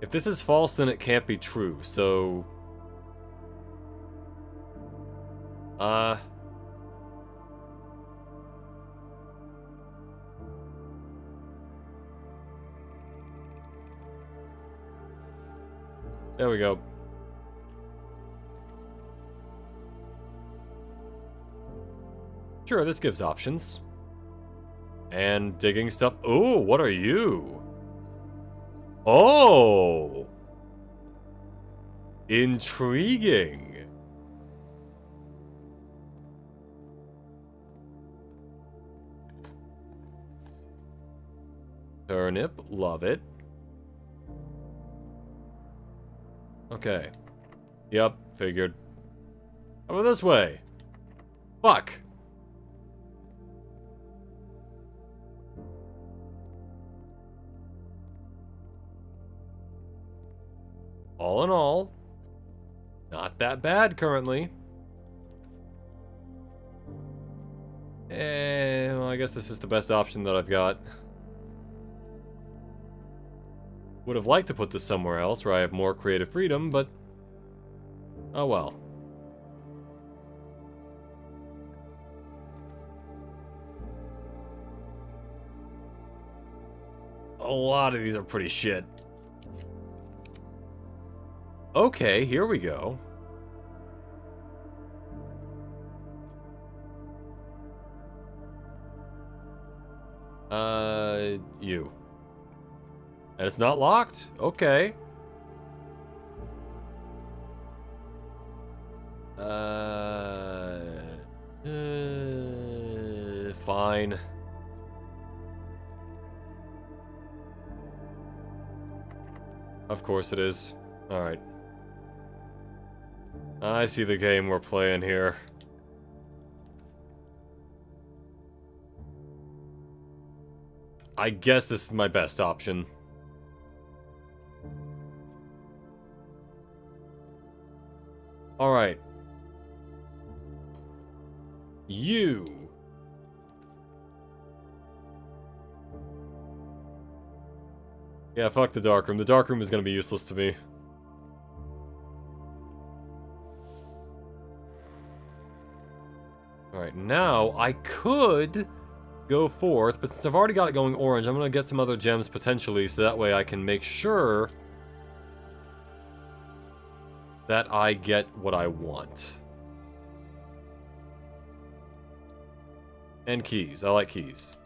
If this is false, then it can't be true, so... There we go. Sure, this gives options. And digging stuff. Oh, what are you? Oh! Intriguing. Turnip, love it. Okay. Yep, figured. How about this way? Fuck! All in all, not that bad currently. Well, I guess this is the best option that I've got. Would have liked to put this somewhere else where I have more creative freedom, but... oh well. A lot of these are pretty shit. Okay, here we go. You. And it's not locked? Okay. Fine. Of course it is. Alright. I see the game we're playing here. I guess this is my best option. Alright. You. Yeah, fuck the dark room. The dark room is gonna be useless to me. Alright, now I could go forth, but since I've already got it going orange, I'm gonna get some other gems potentially, so that way I can make sure that I get what I want. And keys. I like keys.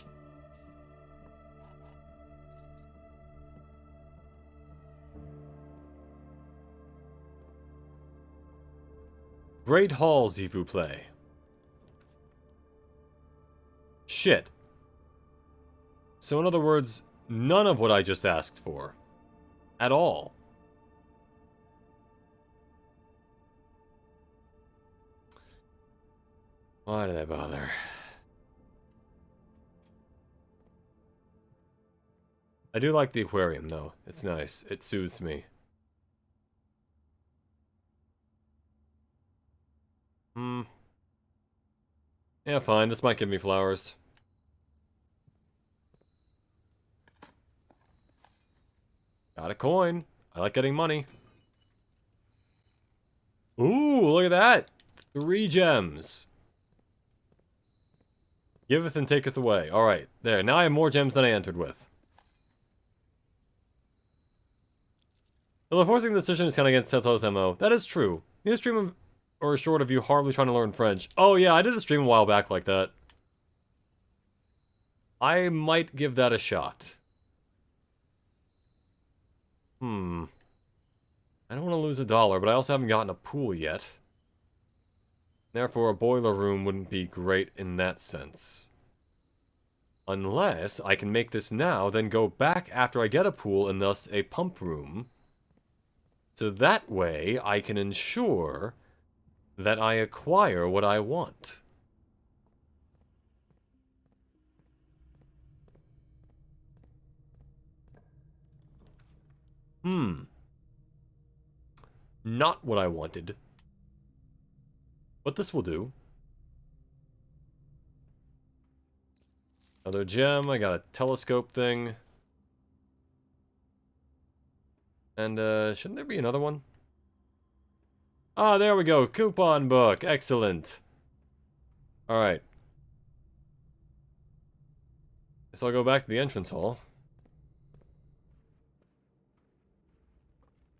Great Hall, s'il vous plaît. Shit. So in other words, none of what I just asked for. At all. Why did I bother? I do like the aquarium, though. It's nice. It soothes me. Hmm. Yeah, fine. This might give me flowers. Got a coin. I like getting money. Ooh, look at that! 3 gems. Giveth and taketh away. Alright, there. Now I have more gems than I entered with. Though forcing the decision is kind of against Telltale's MO. That is true. Need a stream of, or a short of you horribly trying to learn French. Oh yeah, I did a stream a while back like that. I might give that a shot. Hmm. I don't want to lose $1, but I also haven't gotten a pool yet. Therefore, a boiler room wouldn't be great in that sense. Unless I can make this now, then go back after I get a pool and thus a pump room. So that way, I can ensure that I acquire what I want. Not what I wanted. But this will do. Another gem, I got a telescope thing. And, shouldn't there be another one? Ah, there we go, coupon book, excellent. Alright. So I'll go back to the entrance hall.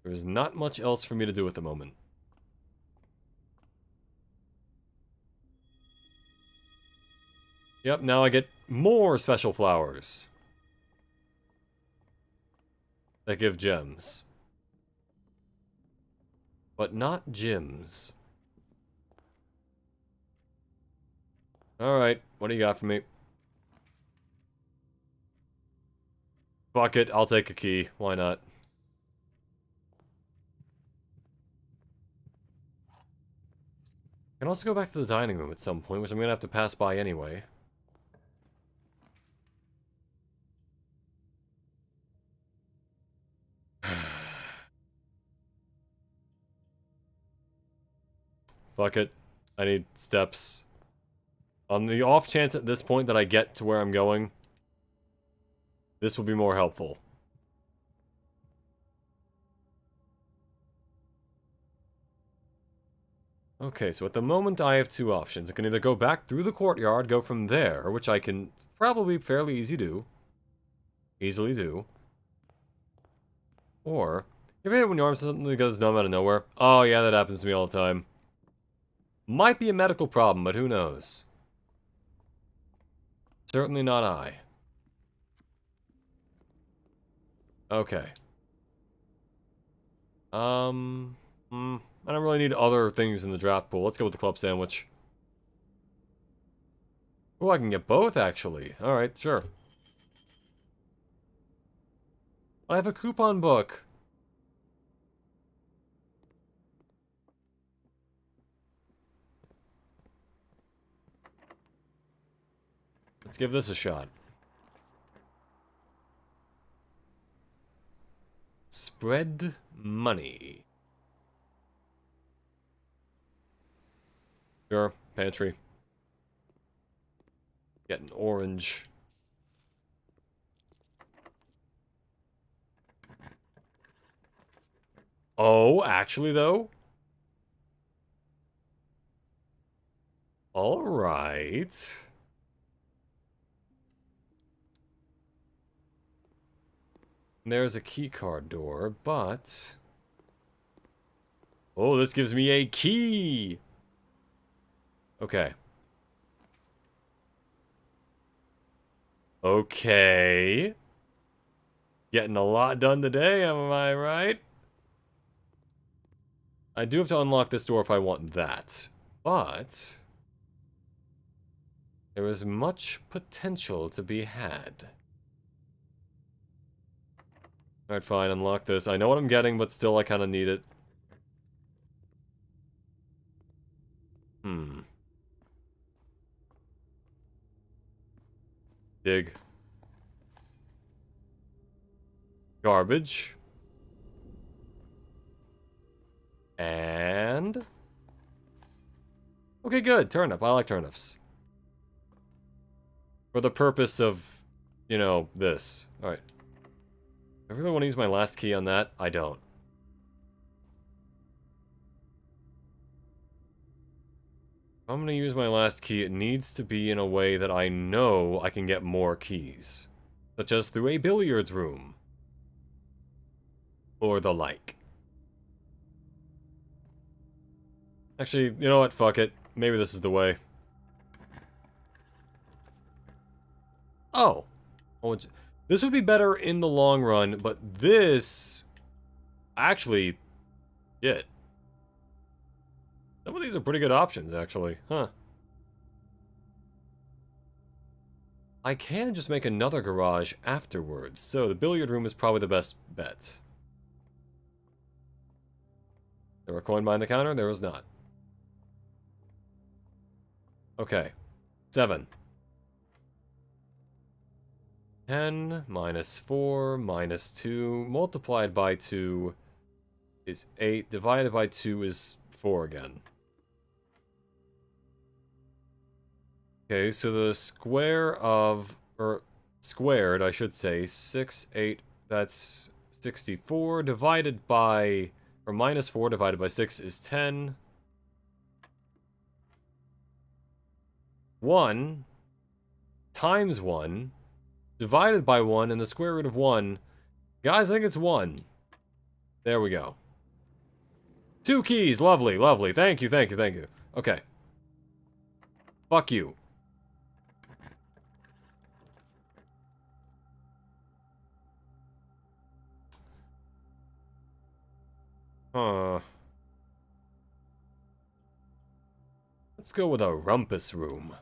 There's not much else for me to do at the moment. Yep, now I get more special flowers. That give gems. But not gems. Alright, what do you got for me? Fuck it, I'll take a key. Why not? I can also go back to the dining room at some point, which I'm gonna have to pass by anyway. Fuck it. I need steps. On the off chance at this point that I get to where I'm going, this will be more helpful. Okay, so at the moment I have 2 options. I can either go back through the courtyard, go from there, which I can probably fairly easily do. Or, you ever hate it when your arm suddenly goes numb out of nowhere? Oh yeah, that happens to me all the time. Might be a medical problem, but who knows? Certainly not I. Okay. I don't really need other things in the draft pool. Let's go with the club sandwich. Oh, I can get both, actually. Alright, sure. I have a coupon book. Let's give this a shot. Spread money. Sure, pantry. Get an orange. Oh, actually though? Alright. There's a keycard door, but... Oh, this gives me a key! Okay. Okay. Getting a lot done today, am I right? I do have to unlock this door if I want that. But... there is much potential to be had. Alright, fine, unlock this. I know what I'm getting, but still I kind of need it. Dig. Garbage. And... Okay, good. Turnip. I like turnips. For the purpose of, you know, this. Alright. I really want to use my last key on that. I don't. If I'm going to use my last key, it needs to be in a way that I know I can get more keys. Such as through a billiards room. Or the like. Actually, you know what? Fuck it. Maybe this is the way. Oh. This would be better in the long run, but this... Actually... Shit. Some of these are pretty good options, actually. Huh. I can just make another garage afterwards, so the billiard room is probably the best bet. There were a coin behind the counter? There was not. Okay. 7. 10 minus 4 minus 2 multiplied by 2 is 8. Divided by 2 is 4 again. Okay, so the square of... or squared, I should say. 6, 8, that's 64 divided by... or minus 4 divided by 6 is 10. 1 times 1 divided by 1 and the square root of 1. Guys, I think it's 1. There we go. 2 keys. Lovely, lovely. Thank you, thank you, thank you. Okay. Fuck you. Let's go with a rumpus room.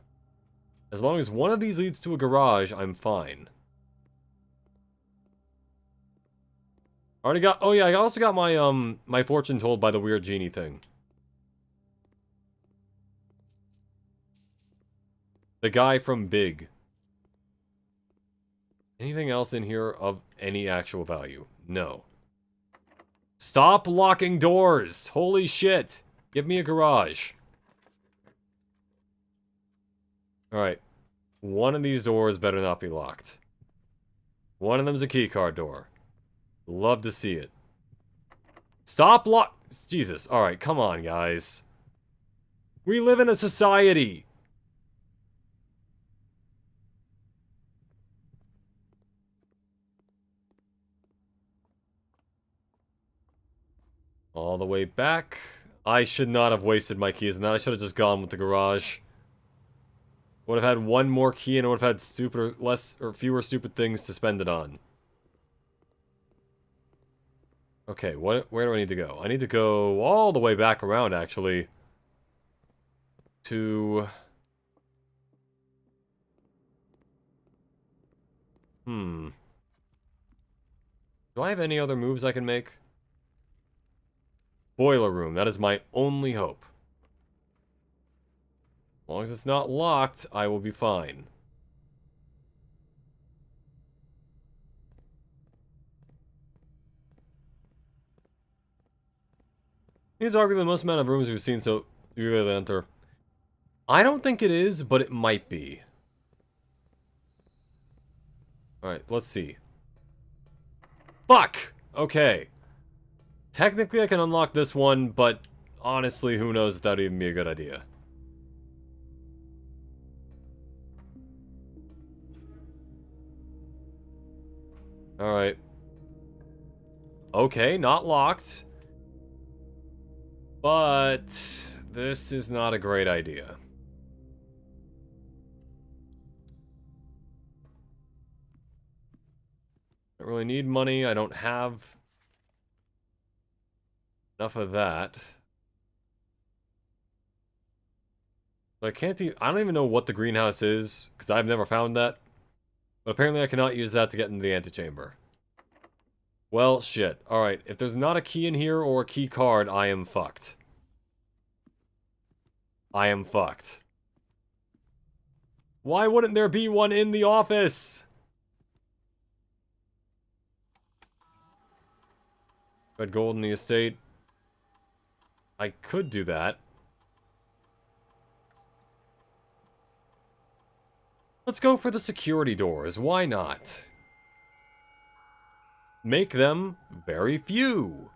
As long as one of these leads to a garage, I'm fine. Already got... oh yeah, I also got my, my fortune told by the weird genie thing. The guy from Big. Anything else in here of any actual value? No. Stop locking doors! Holy shit! Give me a garage. Alright. One of these doors better not be locked. One of them's a keycard door. Love to see it. Stop lock... Jesus, alright, come on, guys. We live in a society! All the way back. I should not have wasted my keys on that. I should have just gone with the garage. Would have had one more key and I would have had stupider, less, or fewer stupid things to spend it on. Okay, where do I need to go? I need to go all the way back around, actually. To... Do I have any other moves I can make? Boiler room, that is my only hope. As long as it's not locked, I will be fine. These are arguably the most amount of rooms we've seen, so you really enter. I don't think it is, but it might be. Alright, let's see. Fuck! Okay. Technically I can unlock this one, but honestly, who knows if that would even be a good idea. Alright. Okay, not locked. But this is not a great idea. I don't really need money. I don't have enough of that. But I don't even know what the greenhouse is, because I've never found that. But apparently I cannot use that to get into the antechamber. Well, shit. Alright, if there's not a key in here or a key card, I am fucked. I am fucked. Why wouldn't there be one in the office? Red gold in the estate. I could do that. Let's go for the security doors. Why not? Make them very few.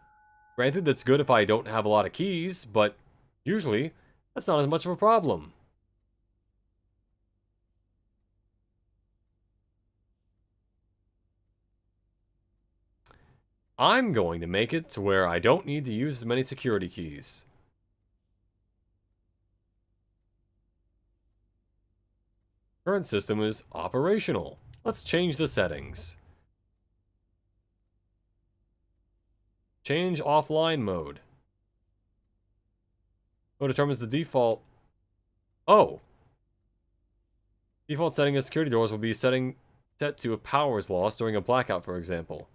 Granted, that's good if I don't have a lot of keys, but usually that's not as much of a problem. I'm going to make it to where I don't need to use as many security keys. Current system is operational. Let's change the settings. Change offline mode. What determines the default? Oh. Default setting of security doors will be set to if power is lost during a blackout, for example.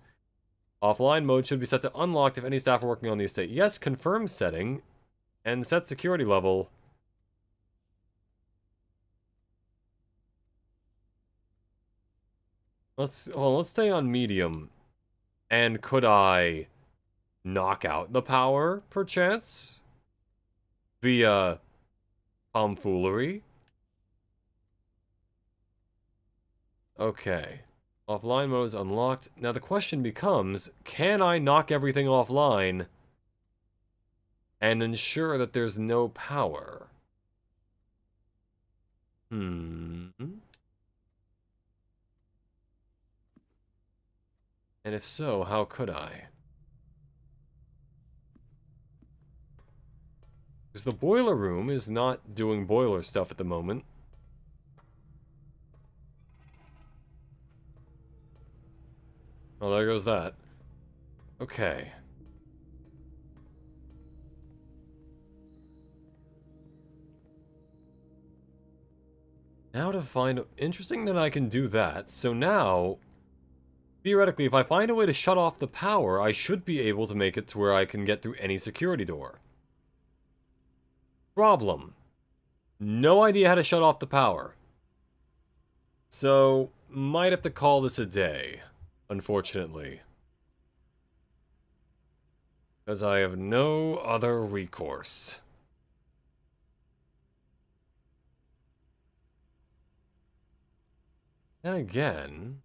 Offline mode should be set to unlocked if any staff are working on the estate. Yes, confirm setting. And set security level. Let's stay on medium. And could I knock out the power, perchance? Via tomfoolery? Okay. Offline mode is unlocked. Now the question becomes, can I knock everything offline and ensure that there's no power? And if so, how could I? Because the boiler room is not doing boiler stuff at the moment. Oh, there goes that. Okay. Now to find... Interesting that I can do that. So now, theoretically, if I find a way to shut off the power, I should be able to make it to where I can get through any security door. Problem. No idea how to shut off the power. So, might have to call this a day, unfortunately. Because I have no other recourse. And again...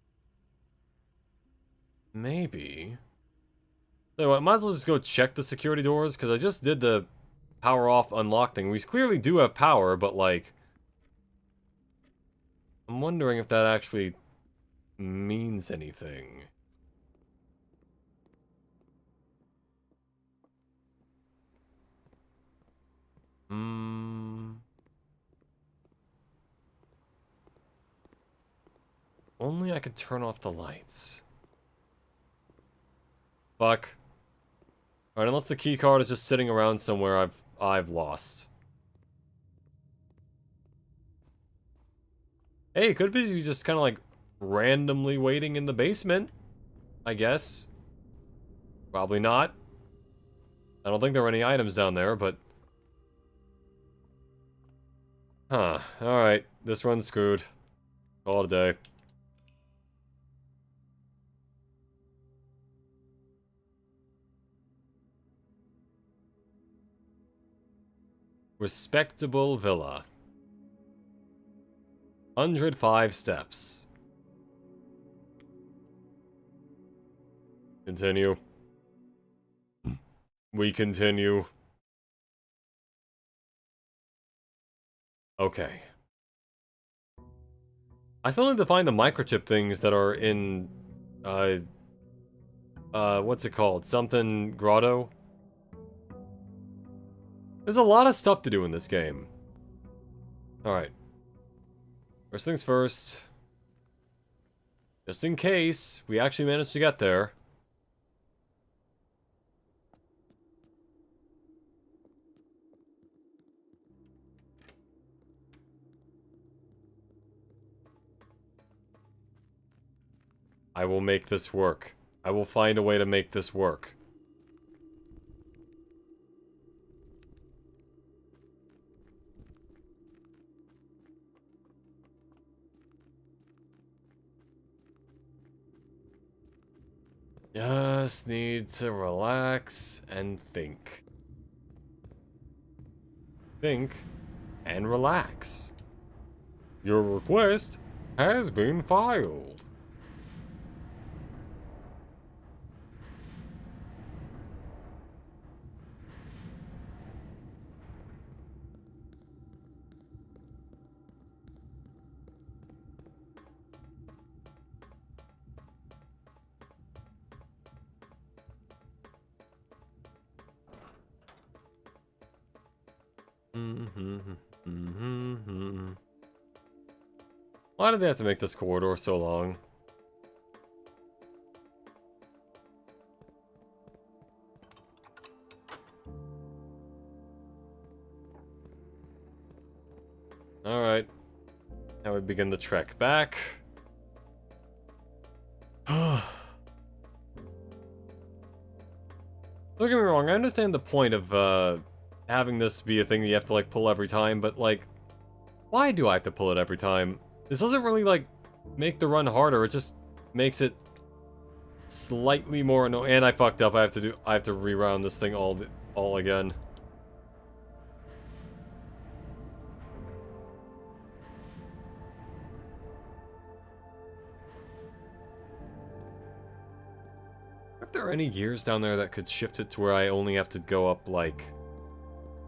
Maybe... So what, I might as well just go check the security doors, because I just did the power off unlock thing. We clearly do have power, but like... I'm wondering if that actually means anything. Only I could turn off the lights. Fuck. Alright, unless the key card is just sitting around somewhere I've lost. Hey, it could be just kind of like randomly waiting in the basement, I guess. Probably not. I don't think there are any items down there, but... Huh. Alright, this run's screwed. Call it a day. Respectable villa. 105 steps. Continue. We continue. Okay. I still need to find the microchip things that are in, what's it called? Something Grotto? There's a lot of stuff to do in this game. Alright. First things first. Just in case we actually manage to get there. I will make this work. I will find a way to make this work. Just need to relax and think. Think and relax. Your request has been filed. Why did they have to make this corridor so long? Alright. Now we begin the trek back. Don't get me wrong, I understand the point of having this be a thing that you have to like pull every time, but like, why do I have to pull it every time? This doesn't really like make the run harder, it just makes it slightly more annoying. And I fucked up, I have to reround this thing all again. If there are any gears down there that could shift it to where I only have to go up like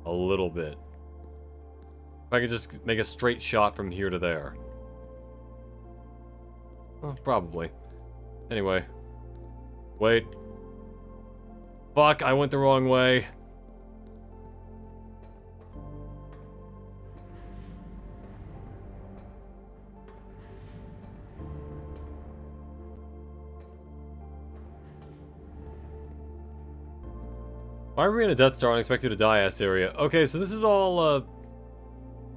a little bit. If I could just make a straight shot from here to there. Well, probably. Anyway. Wait. Fuck, I went the wrong way. Why are we in a Death Star unexpected to die ass area? Okay, so this is all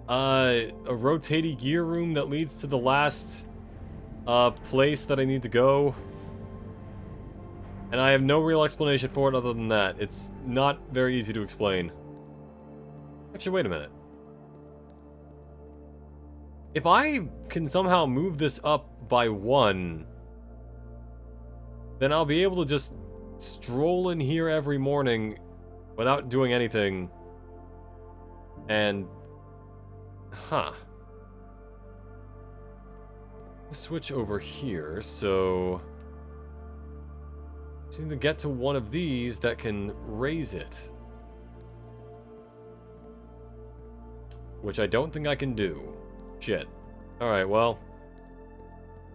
a rotating gear room that leads to the last place that I need to go. And I have no real explanation for it other than that. It's not very easy to explain. Actually, wait a minute. If I can somehow move this up by 1, then I'll be able to just stroll in here every morning without doing anything. And... huh. Switch over here, so... just need to get to one of these that can raise it. Which I don't think I can do. Shit. Alright, well.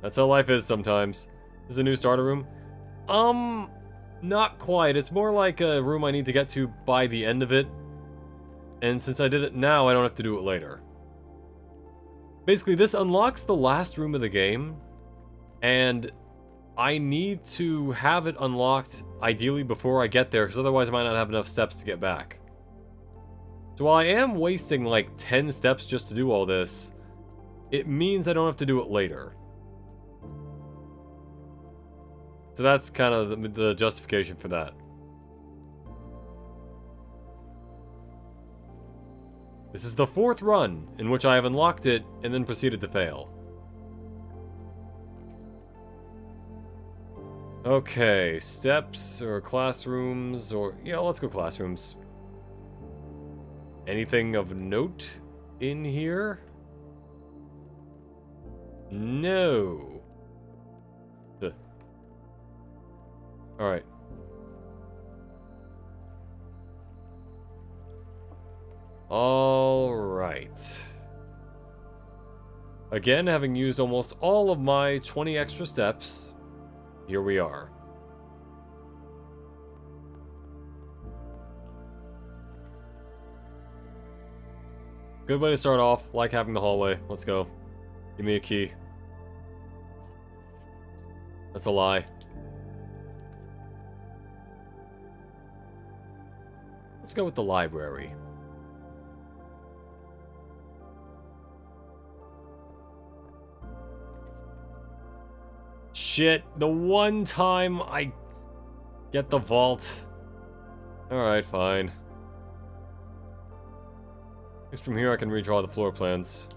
That's how life is sometimes. This is a new starter room. Not quite. It's more like a room I need to get to by the end of it. And since I did it now, I don't have to do it later. Basically, this unlocks the last room of the game. And I need to have it unlocked, ideally, before I get there, because otherwise I might not have enough steps to get back. So while I am wasting like 10 steps just to do all this, it means I don't have to do it later. So that's kind of the justification for that. This is the 4th run in which I have unlocked it and then proceeded to fail. Okay, steps or classrooms or... yeah, let's go classrooms. Anything of note in here? No. Alright. Alright. Again, having used almost all of my 20 extra steps, here we are. Good way to start off, like having the hallway. Let's go. Give me a key. That's a lie. Let's go with the library. Shit, the one time I get the vault. Alright, fine. At least from here I can redraw the floor plans.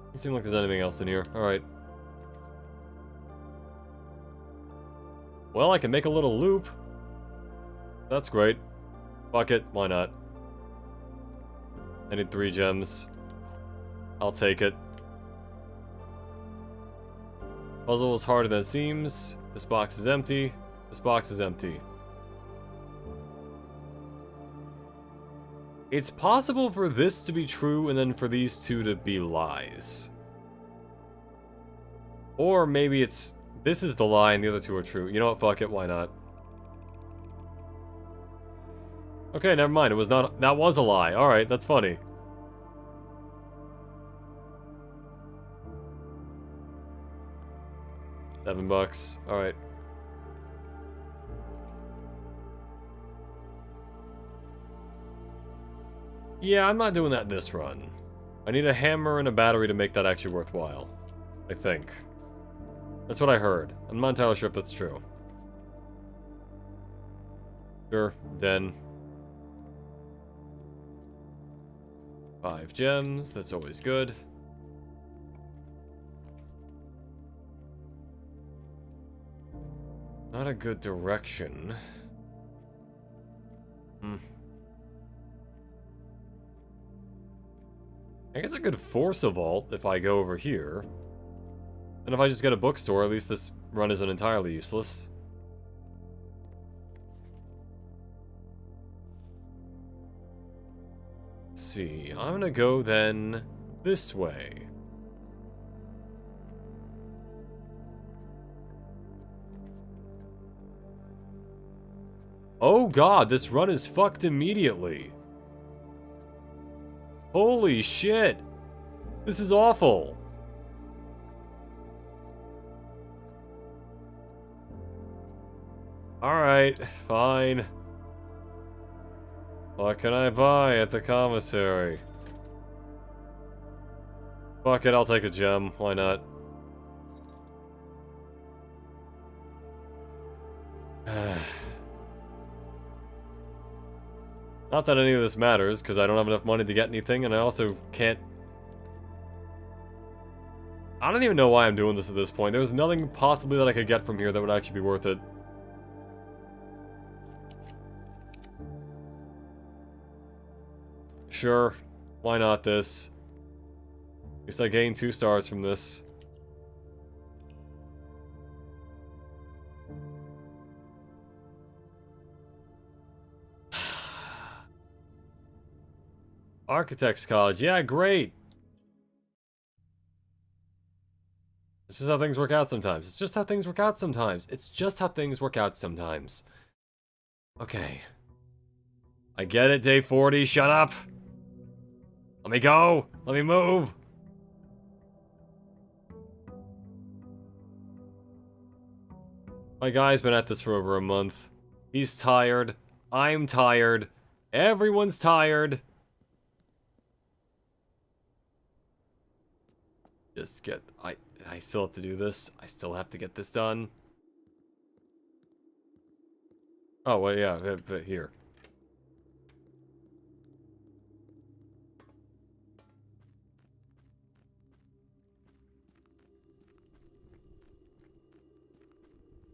Doesn't seem like there's anything else in here. Alright. Well, I can make a little loop. That's great. Fuck it, why not? I need 3 gems. I'll take it. Puzzle is harder than it seems. This box is empty. This box is empty. It's possible for this to be true and then for these two to be lies. Or maybe it's... this is the lie and the other two are true. You know what? Fuck it. Why not? Okay, never mind. It was not... that was a lie. Alright, that's funny. $7. Alright. Yeah, I'm not doing that in this run. I need a hammer and a battery to make that actually worthwhile. I think. That's what I heard. I'm not entirely sure if that's true. Sure, then. 5 gems, that's always good. Not a good direction. I guess I could force a vault if I go over here. And if I just get a bookstore, at least this run isn't entirely useless. Let's see, I'm gonna go then this way. Oh god, this run is fucked immediately. Holy shit! This is awful! Alright, fine. What can I buy at the commissary? Fuck it, I'll take a gem. Why not? Not that any of this matters, because I don't have enough money to get anything, and I also can't... I don't even know why I'm doing this at this point. There's nothing possibly that I could get from here that would actually be worth it. Sure, why not this? At least I gained 2 stars from this. Architects College, yeah, great! It's just how things work out sometimes. It's just how things work out sometimes. It's just how things work out sometimes. Okay. I get it, day 40, shut up! Let me go! Let me move! My guy's been at this for over a month. He's tired. I'm tired. Everyone's tired. Just get... I still have to do this. I still have to get this done. Oh, well, yeah, here.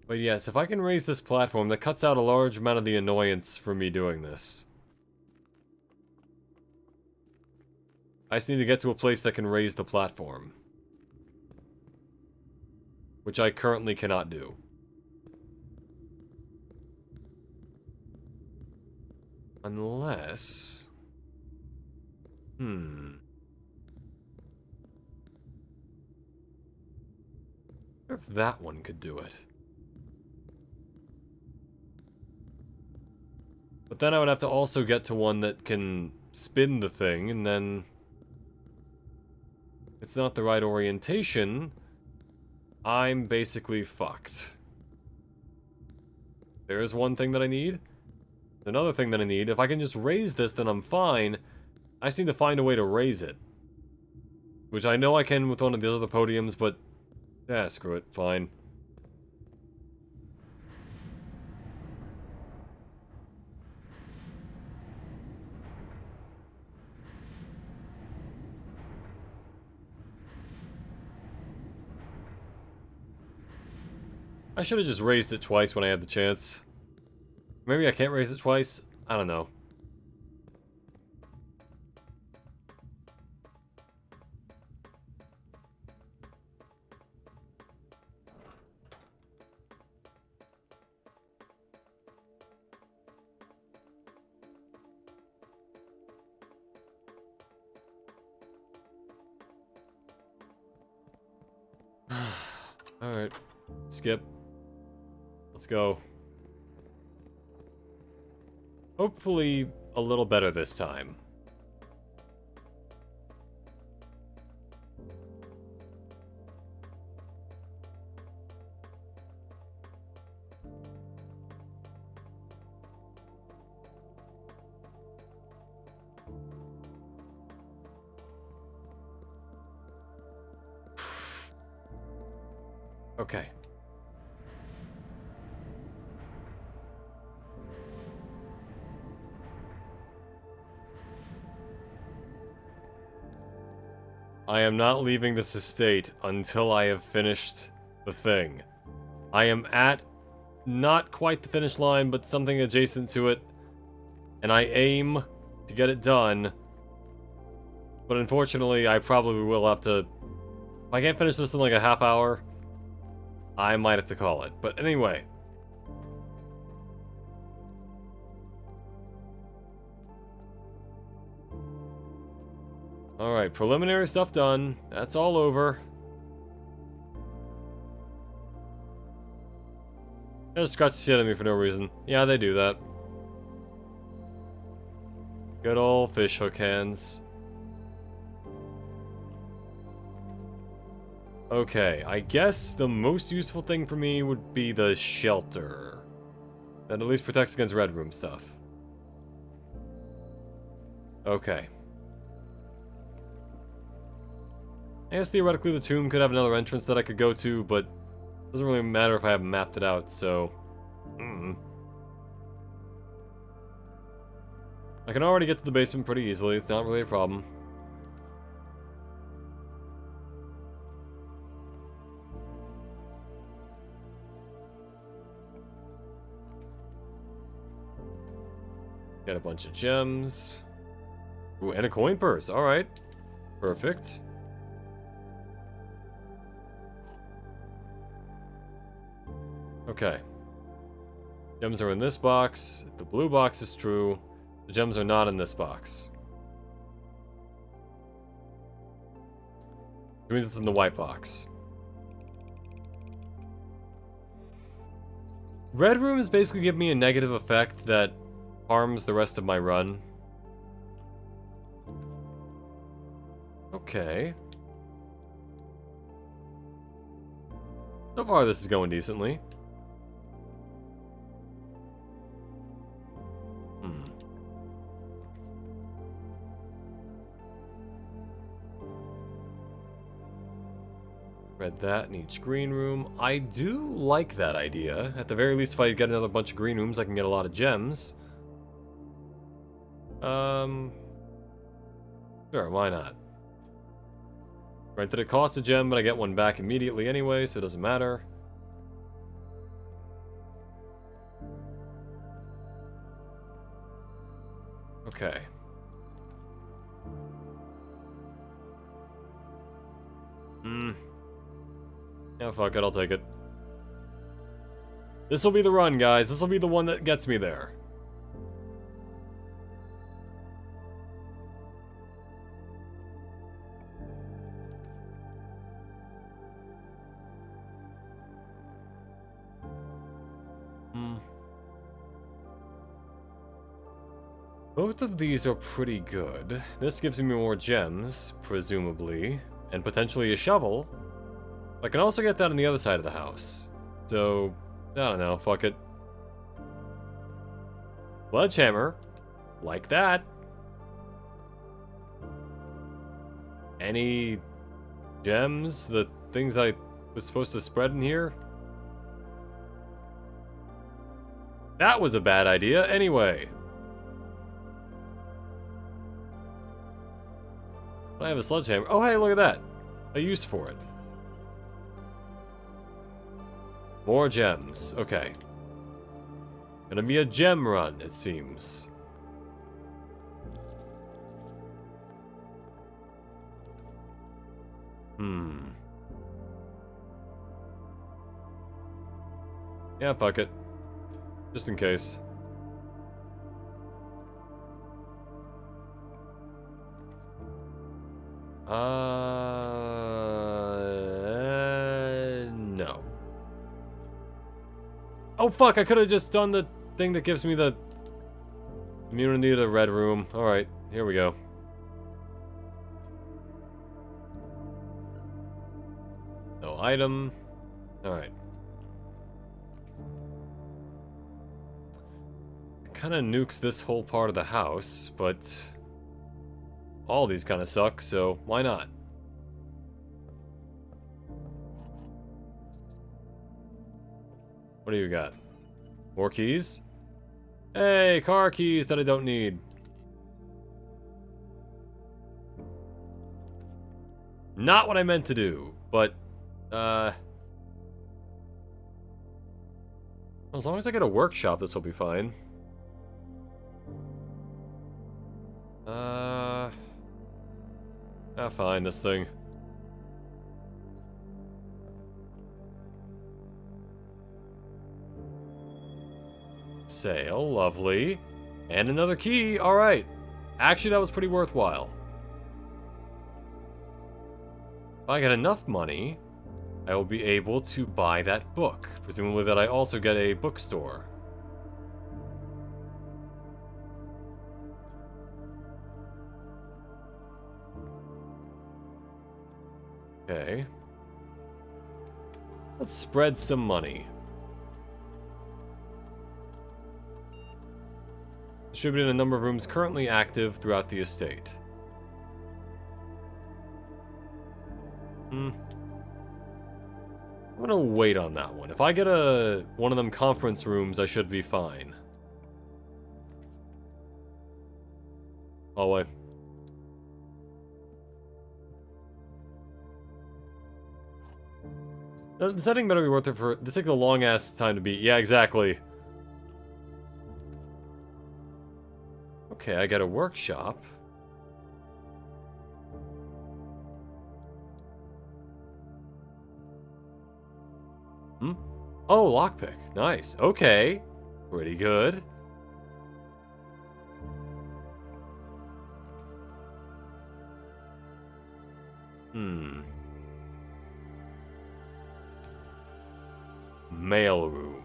But yes, if I can raise this platform, that cuts out a large amount of the annoyance for me doing this. I just need to get to a place that can raise the platform. Which I currently cannot do. Unless... If that one could do it. But then I would have to also get to one that can spin the thing, and then... if it's not the right orientation, I'm basically fucked. There's one thing that I need. Another thing that I need. If I can just raise this, then I'm fine. I just need to find a way to raise it. Which I know I can with one of the other podiums, but... yeah, screw it. Fine. I should have just raised it twice when I had the chance. Maybe I can't raise it twice? I don't know. Alright. Skip. Let's go. Hopefully a little better this time. Okay. I am not leaving this estate until I have finished the thing. I am at not quite the finish line, but something adjacent to it, and I aim to get it done. But unfortunately, I probably will have to... If I can't finish this in like a half hour, I might have to call it. But anyway. Alright, preliminary stuff done. That's all over. They just scratch the shit at me for no reason. Yeah, they do that. Good old fish hook hands. Okay, I guess the most useful thing for me would be the shelter. That at least protects against Red Room stuff. Okay. I guess theoretically the tomb could have another entrance that I could go to, but it doesn't really matter if I haven't mapped it out, so... I can already get to the basement pretty easily, it's not really a problem. Get a bunch of gems. Ooh, and a coin purse. Alright. Perfect. Okay. Gems are in this box. The blue box is true. The gems are not in this box. Which means it's in the white box. Red rooms basically give me a negative effect that harms the rest of my run. Okay. So far this is going decently. Read that in each green room. I do like that idea. At the very least, if I get another bunch of green rooms, I can get a lot of gems. Sure, why not? Granted, it costs a gem, but I get one back immediately anyway, so it doesn't matter. Okay. Yeah, fuck it, I'll take it. This will be the run, guys. This will be the one that gets me there. Both of these are pretty good. This gives me more gems, presumably, and potentially a shovel. I can also get that on the other side of the house. So, I don't know, fuck it. Sledgehammer. Like that. Any gems? The things I was supposed to spread in here? That was a bad idea, anyway. I have a sledgehammer. Oh, hey, look at that. A use for it. More gems. Okay. Gonna be a gem run, it seems. Yeah, fuck it. Just in case. No. Oh fuck, I could have just done the thing that gives me the immunity to the red room. Alright, here we go. No item. Alright. Kind of nukes this whole part of the house, but all these kind of suck, so why not? What do you got? More keys? Hey, car keys that I don't need. Not what I meant to do, but, as long as I get a workshop, this will be fine. Fine, this thing. Sale, lovely. And another key, alright. Actually, that was pretty worthwhile. If I get enough money, I will be able to buy that book. Presumably that I also get a bookstore. Okay. Let's spread some money. Distributed in a number of rooms currently active throughout the estate. I'm gonna wait on that one. If I get one of them conference rooms, I should be fine. Hallway. The setting better be worth it for... This takes a long-ass time to beat. Yeah, exactly. Okay, I got a workshop. Oh, lockpick. Nice. Okay. Pretty good. Mailroom.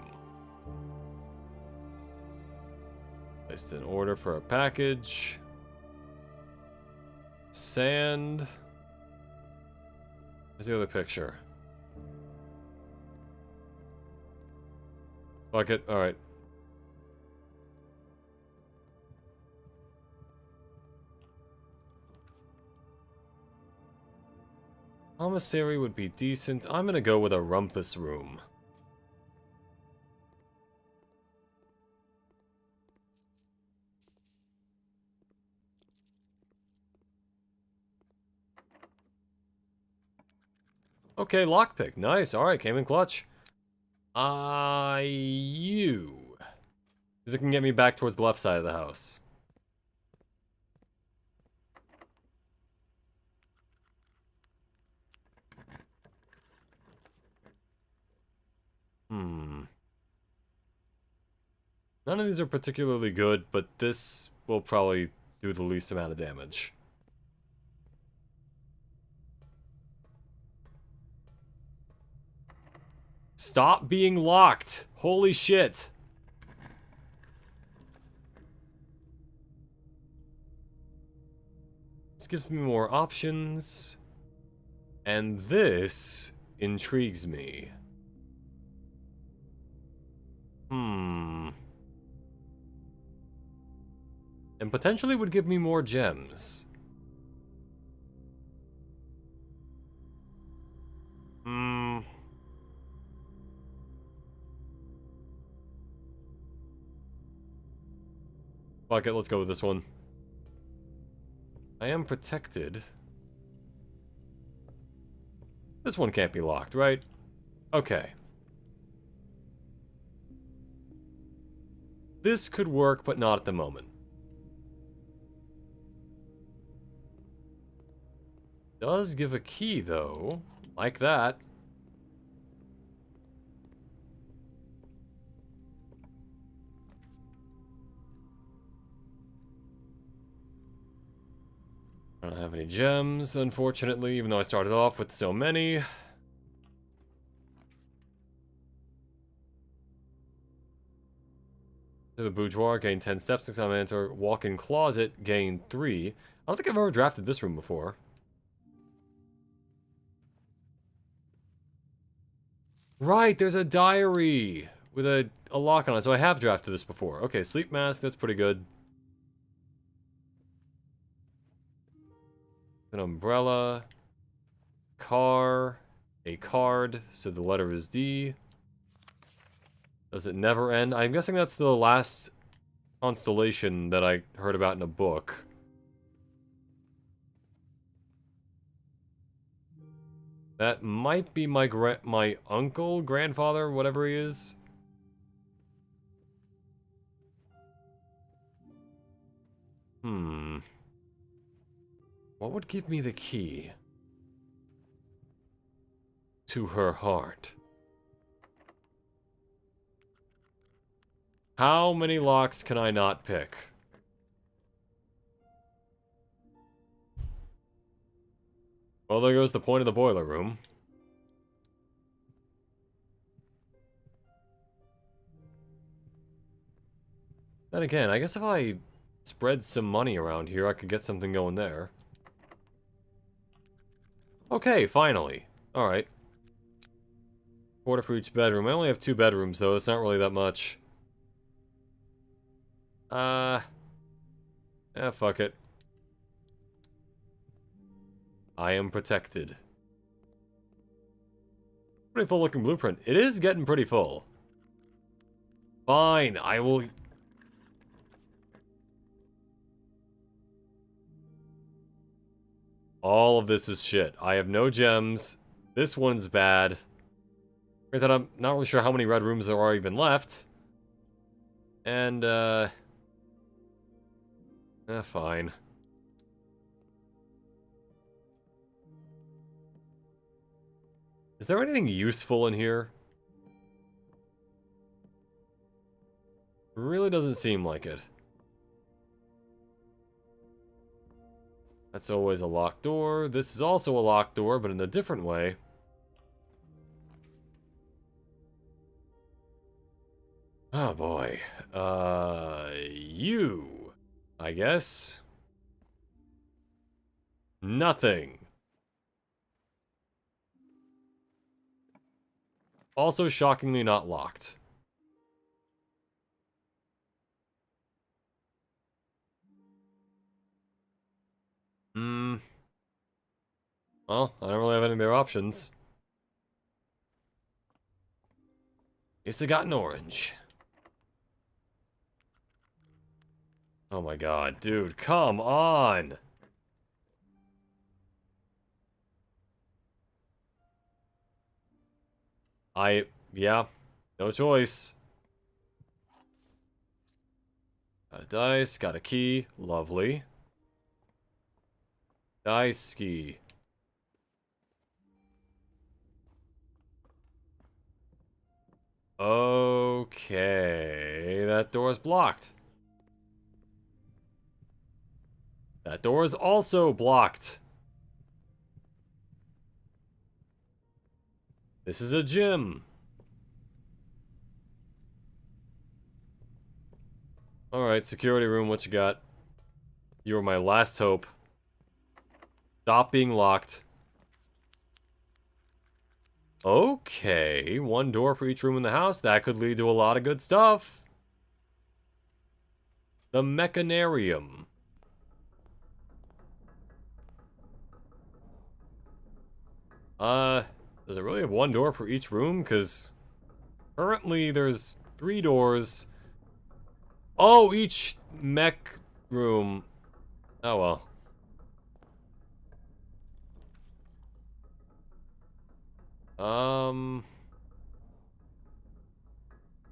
Placed an order for a package. Sand. Where's the other picture? Bucket, alright. Commissary would be decent. I'm gonna go with a rumpus room. Okay, lockpick. Nice. Alright, came in clutch. You. Because it can get me back towards the left side of the house. None of these are particularly good, but this will probably do the least amount of damage. Stop being locked! Holy shit! This gives me more options. And this intrigues me. And potentially would give me more gems. Fuck it, let's go with this one. I am protected. This one can't be locked, right? Okay. This could work, but not at the moment. Does give a key, though. Like that. I don't have any gems, unfortunately, even though I started off with so many. To the boudoir, gain 10 steps. Next time I enter walk-in closet, gain 3. I don't think I've ever drafted this room before. Right, there's a diary with a lock on it, so I have drafted this before. Okay, sleep mask, that's pretty good. An umbrella. Car. A card, so the letter is D. Does it never end? I'm guessing that's the last constellation that I heard about in a book. That might be my uncle, grandfather, whatever he is. What would give me the key to her heart? How many locks can I not pick? Well, there goes the point of the boiler room. Then again, I guess if I spread some money around here, I could get something going there. Okay, finally. Alright. Quarter for each bedroom. I only have 2 bedrooms, though. It's not really that much. Fuck it. I am protected. Pretty full looking blueprint. It is getting pretty full. Fine, I will... All of this is shit. I have no gems. This one's bad. Granted, I'm not really sure how many red rooms there are even left. And, fine. Is there anything useful in here? Really doesn't seem like it. That's always a locked door. This is also a locked door, but in a different way. Oh boy. You, I guess. Nothing. Also shockingly not locked. Well, I don't really have any other options. Guess I got an orange. Oh my god, dude, come on! Yeah, no choice. Got a dice, got a key, lovely. Dice key. Okay, that door is blocked. That door is also blocked. This is a gym. Alright, security room, what you got? You are my last hope. Stop being locked. Okay, 1 door for each room in the house. That could lead to a lot of good stuff. The Mechanarium. Does it really have 1 door for each room? Because currently there's 3 doors. Oh, each mech room. Oh well.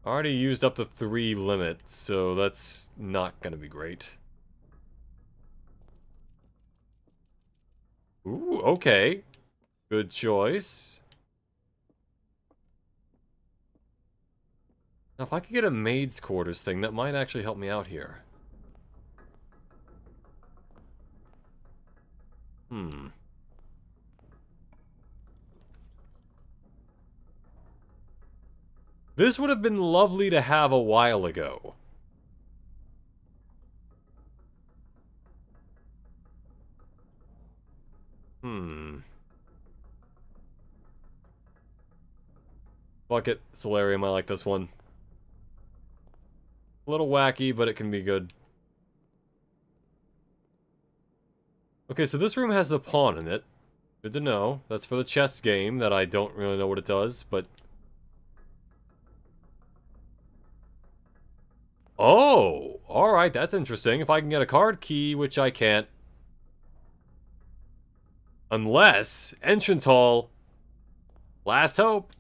Already used up the 3 limit, so that's not gonna be great. Ooh, okay. Good choice. Now, if I could get a maid's quarters thing, that might actually help me out here. This would have been lovely to have a while ago. Fuck it, Solarium, I like this one. A little wacky, but it can be good. Okay, so this room has the pawn in it. Good to know. That's for the chess game that I don't really know what it does, but... Oh! Alright, that's interesting. If I can get a card key, which I can't. Unless... Entrance hall. Last hope.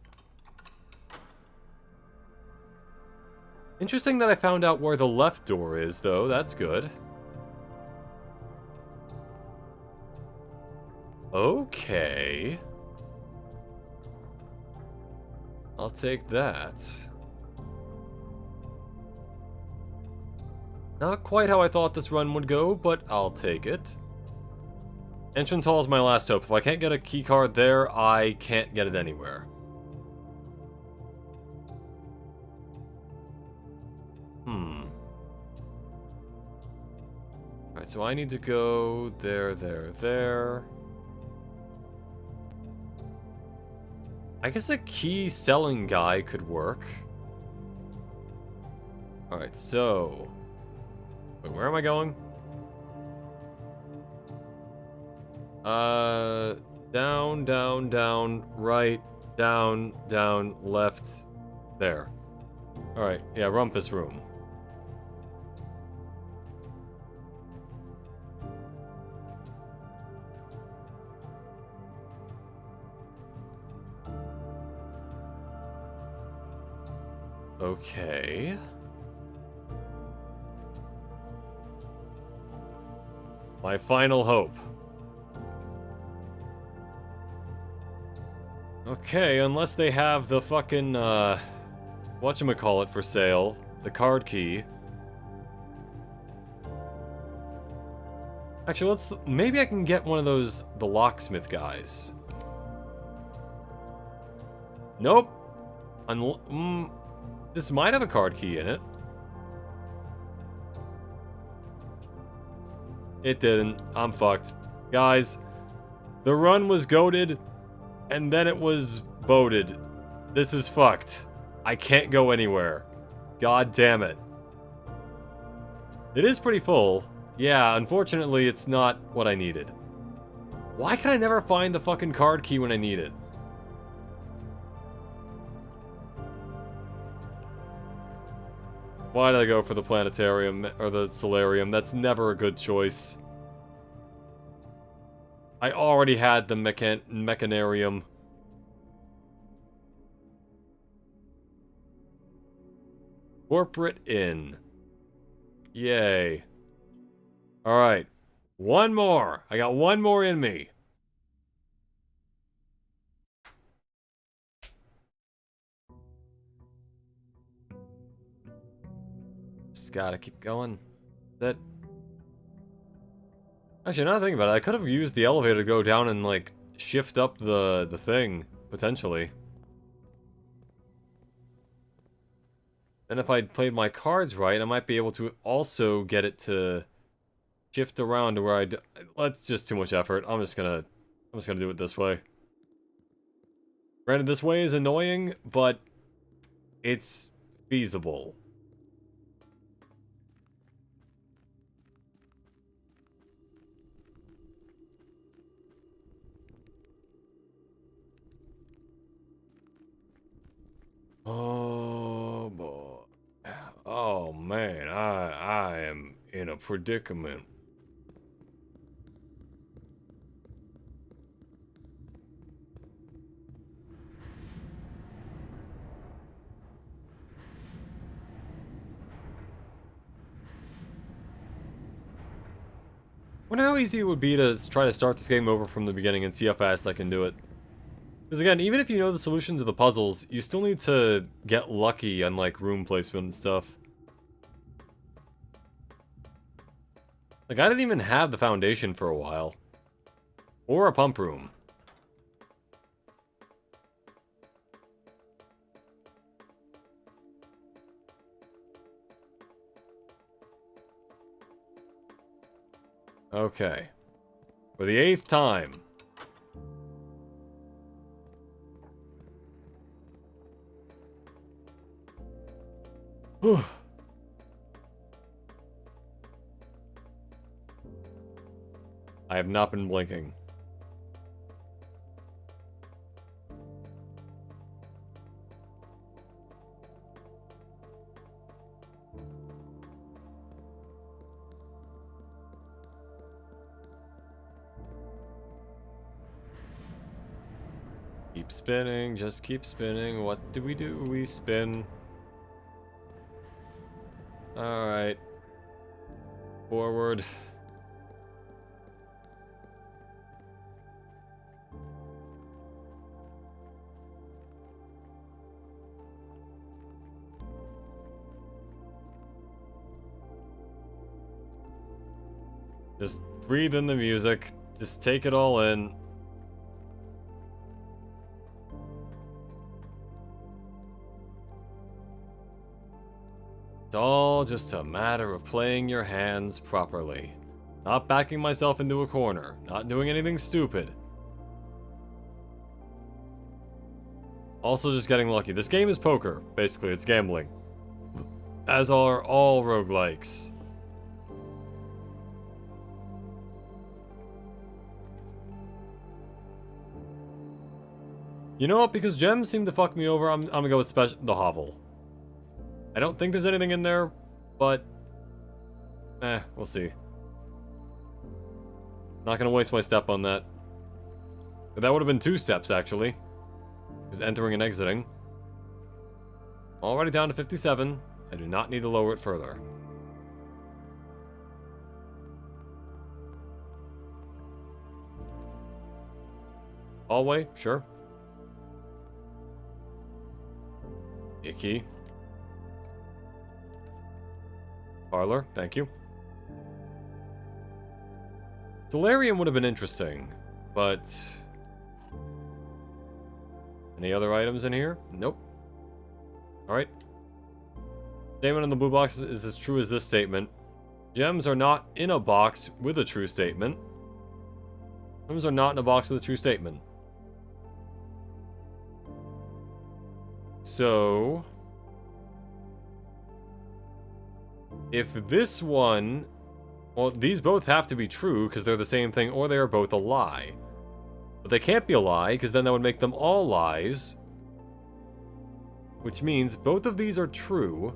Interesting that I found out where the left door is, though. That's good. Okay. I'll take that. Not quite how I thought this run would go, but I'll take it. Entrance hall is my last hope. If I can't get a key card there, I can't get it anywhere. Alright, so I need to go there, there, there. I guess a key selling guy could work. Alright, so... Wait, where am I going? Down, down, down, right, down, down, left, there. Alright, yeah, Rumpus Room. Okay. My final hope. Okay, unless they have the fucking, whatchamacallit for sale. The card key. Actually, maybe I can get one of those, the locksmith guys. Nope. This might have a card key in it. It didn't. I'm fucked. Guys, the run was goated, and then it was boated. This is fucked. I can't go anywhere. God damn it. It is pretty full. Yeah, unfortunately, it's not what I needed. Why can I never find the fucking card key when I need it? Why did I go for the planetarium, or the solarium? That's never a good choice. I already had the mechanarium. Corporate Inn. Yay. Alright. One more. I got one more in me. Just gotta keep going. That. Actually, now that I think about it, I could have used the elevator to go down and, like, shift up the thing, potentially. And if I'd played my cards right, I might be able to also get it to shift around to where that's just too much effort. I'm just gonna do it this way. Granted, this way is annoying, but it's feasible. Oh boy. Oh man, I am in a predicament. Wonder how easy it would be to try to start this game over from the beginning and see how fast I can do it. Because again, even if you know the solution to the puzzles, you still need to get lucky on, like, room placement and stuff. Like, I didn't even have the foundation for a while. Or a pump room. Okay. For the 8th time. I have not been blinking. Keep spinning, just keep spinning. What do? We spin. Alright. Forward. Just breathe in the music. Just take it all in. It's all just a matter of playing your hands properly. Not backing myself into a corner. Not doing anything stupid. Also just getting lucky. This game is poker. Basically, it's gambling. As are all roguelikes. You know what? Because gems seem to fuck me over, I'm gonna go with the hovel. I don't think there's anything in there, but... we'll see. Not gonna waste my step on that. But that would have been 2 steps, actually. Just entering and exiting. Already down to 57. I do not need to lower it further. Hallway, sure. Icky. Parlor, thank you. Solarium would have been interesting, but... Any other items in here? Nope. Alright. Statement on the blue box is as true as this statement. Gems are not in a box with a true statement. Gems are not in a box with a true statement. So... if this one... well, these both have to be true because they're the same thing, or they are both a lie. But they can't be a lie because then that would make them all lies. Which means both of these are true.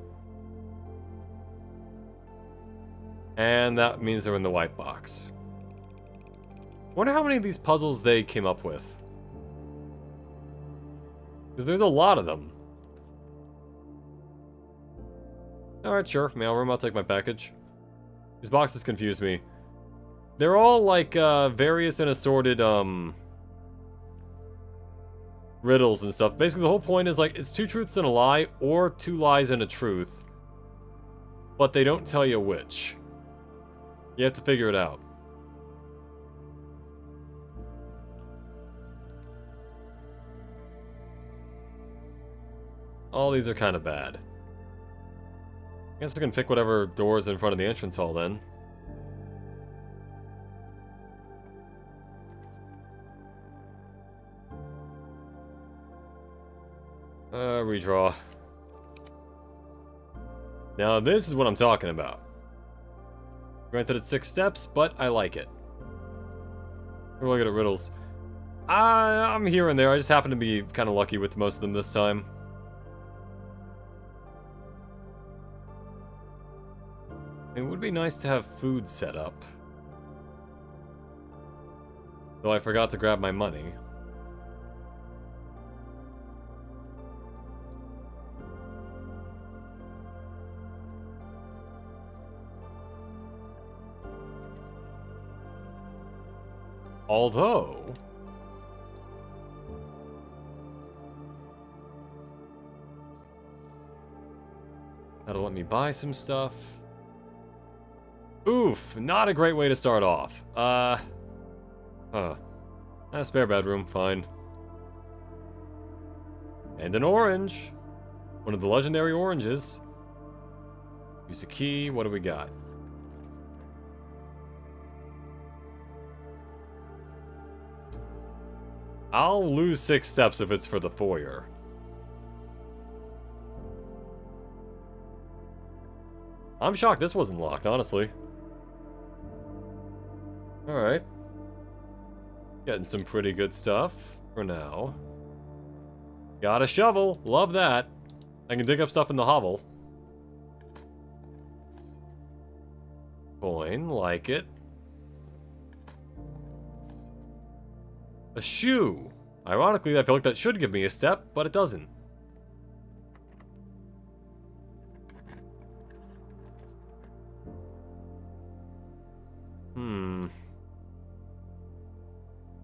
And that means they're in the white box. Wonder how many of these puzzles they came up with. Because there's a lot of them. Alright, sure. Mailroom, I'll take my package. These boxes confuse me. They're all like, various and assorted, riddles and stuff. Basically, the whole point is, like, it's 2 truths and a lie, or 2 lies and a truth. But they don't tell you which. You have to figure it out. All these are kind of bad. I guess I can pick whatever door's in front of the entrance hall then. Redraw. Now this is what I'm talking about. Granted it's 6 steps, but I like it. We're looking at riddles. I'm here and there, I just happen to be kind of lucky with most of them this time. It would be nice to have food set up. Though I forgot to grab my money. Although... that'll let me buy some stuff. Oof, not a great way to start off. A spare bedroom, fine. And an orange. One of the legendary oranges. Use a key, what do we got? I'll lose 6 steps if it's for the foyer. I'm shocked this wasn't locked, honestly. Alright. Getting some pretty good stuff for now. Got a shovel. Love that. I can dig up stuff in the hovel. Coin. Like it. A shoe. Ironically, I feel like that should give me a step, but it doesn't.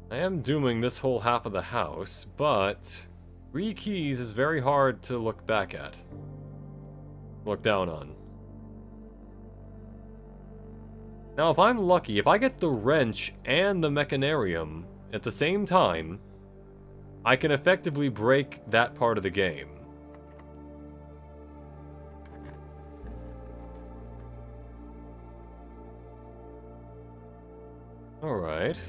I am dooming this whole half of the house, but 3 keys is very hard to look back at. Look down on. Now, if I'm lucky, if I get the wrench and the mechanarium at the same time, I can effectively break that part of the game. Alright.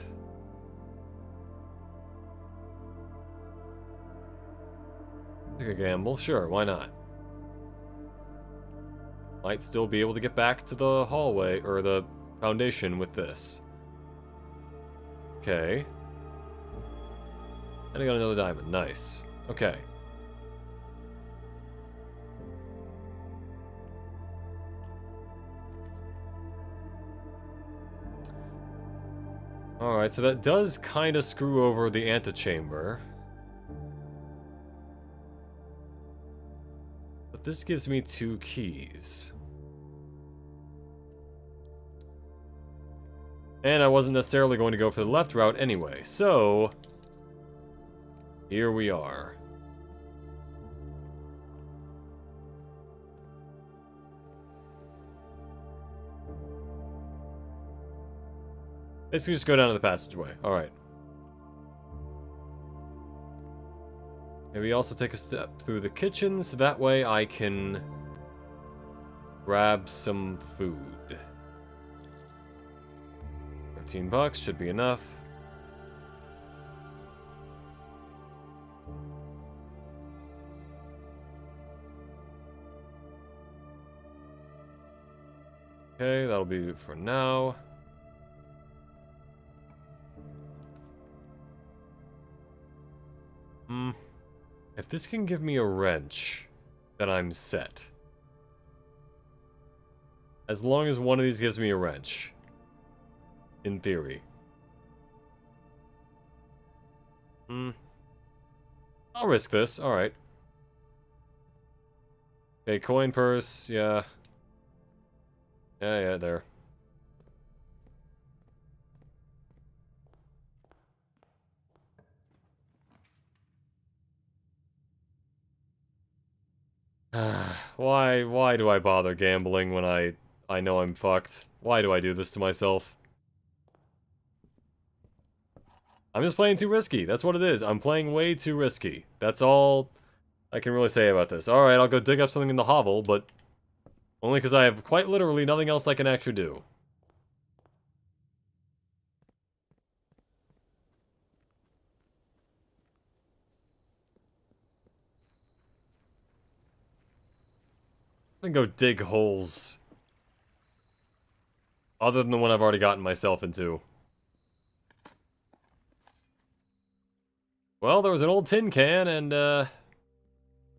Take a gamble, sure, why not? Might still be able to get back to the hallway, or the foundation with this. Okay. And I got another diamond, nice. Okay. Alright, so that does kind of screw over the antechamber. But this gives me 2 keys. And I wasn't necessarily going to go for the left route anyway, so... here we are. Basically just go down to the passageway. Alright. Maybe also take a step through the kitchen, so that way I can grab some food. $15 should be enough. Okay, that'll be it for now. If this can give me a wrench, then I'm set. As long as one of these gives me a wrench. In theory. I'll risk this, alright. Okay, coin purse, yeah. Yeah, there. Why do I bother gambling when I know I'm fucked? Why do I do this to myself? I'm just playing too risky. That's what it is. I'm playing way too risky. That's all I can really say about this. Alright, I'll go dig up something in the hovel, but only because I have quite literally nothing else I can actually do. I'm gonna go dig holes. Other than the one I've already gotten myself into. Well, there was an old tin can and,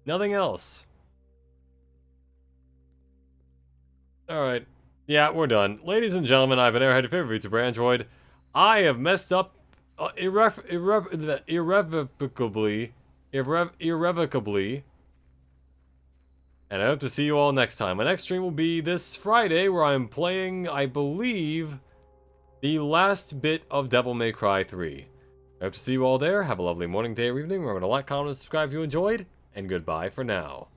nothing else. Alright. Yeah, we're done. Ladies and gentlemen, I've been Airhead, your favorite YouTuber, Android. I have messed up irrevocably. And I hope to see you all next time. My next stream will be this Friday, where I'm playing, I believe, the last bit of Devil May Cry 3. I hope to see you all there. Have a lovely morning, day, or evening. Remember to like, comment, and subscribe if you enjoyed. And goodbye for now.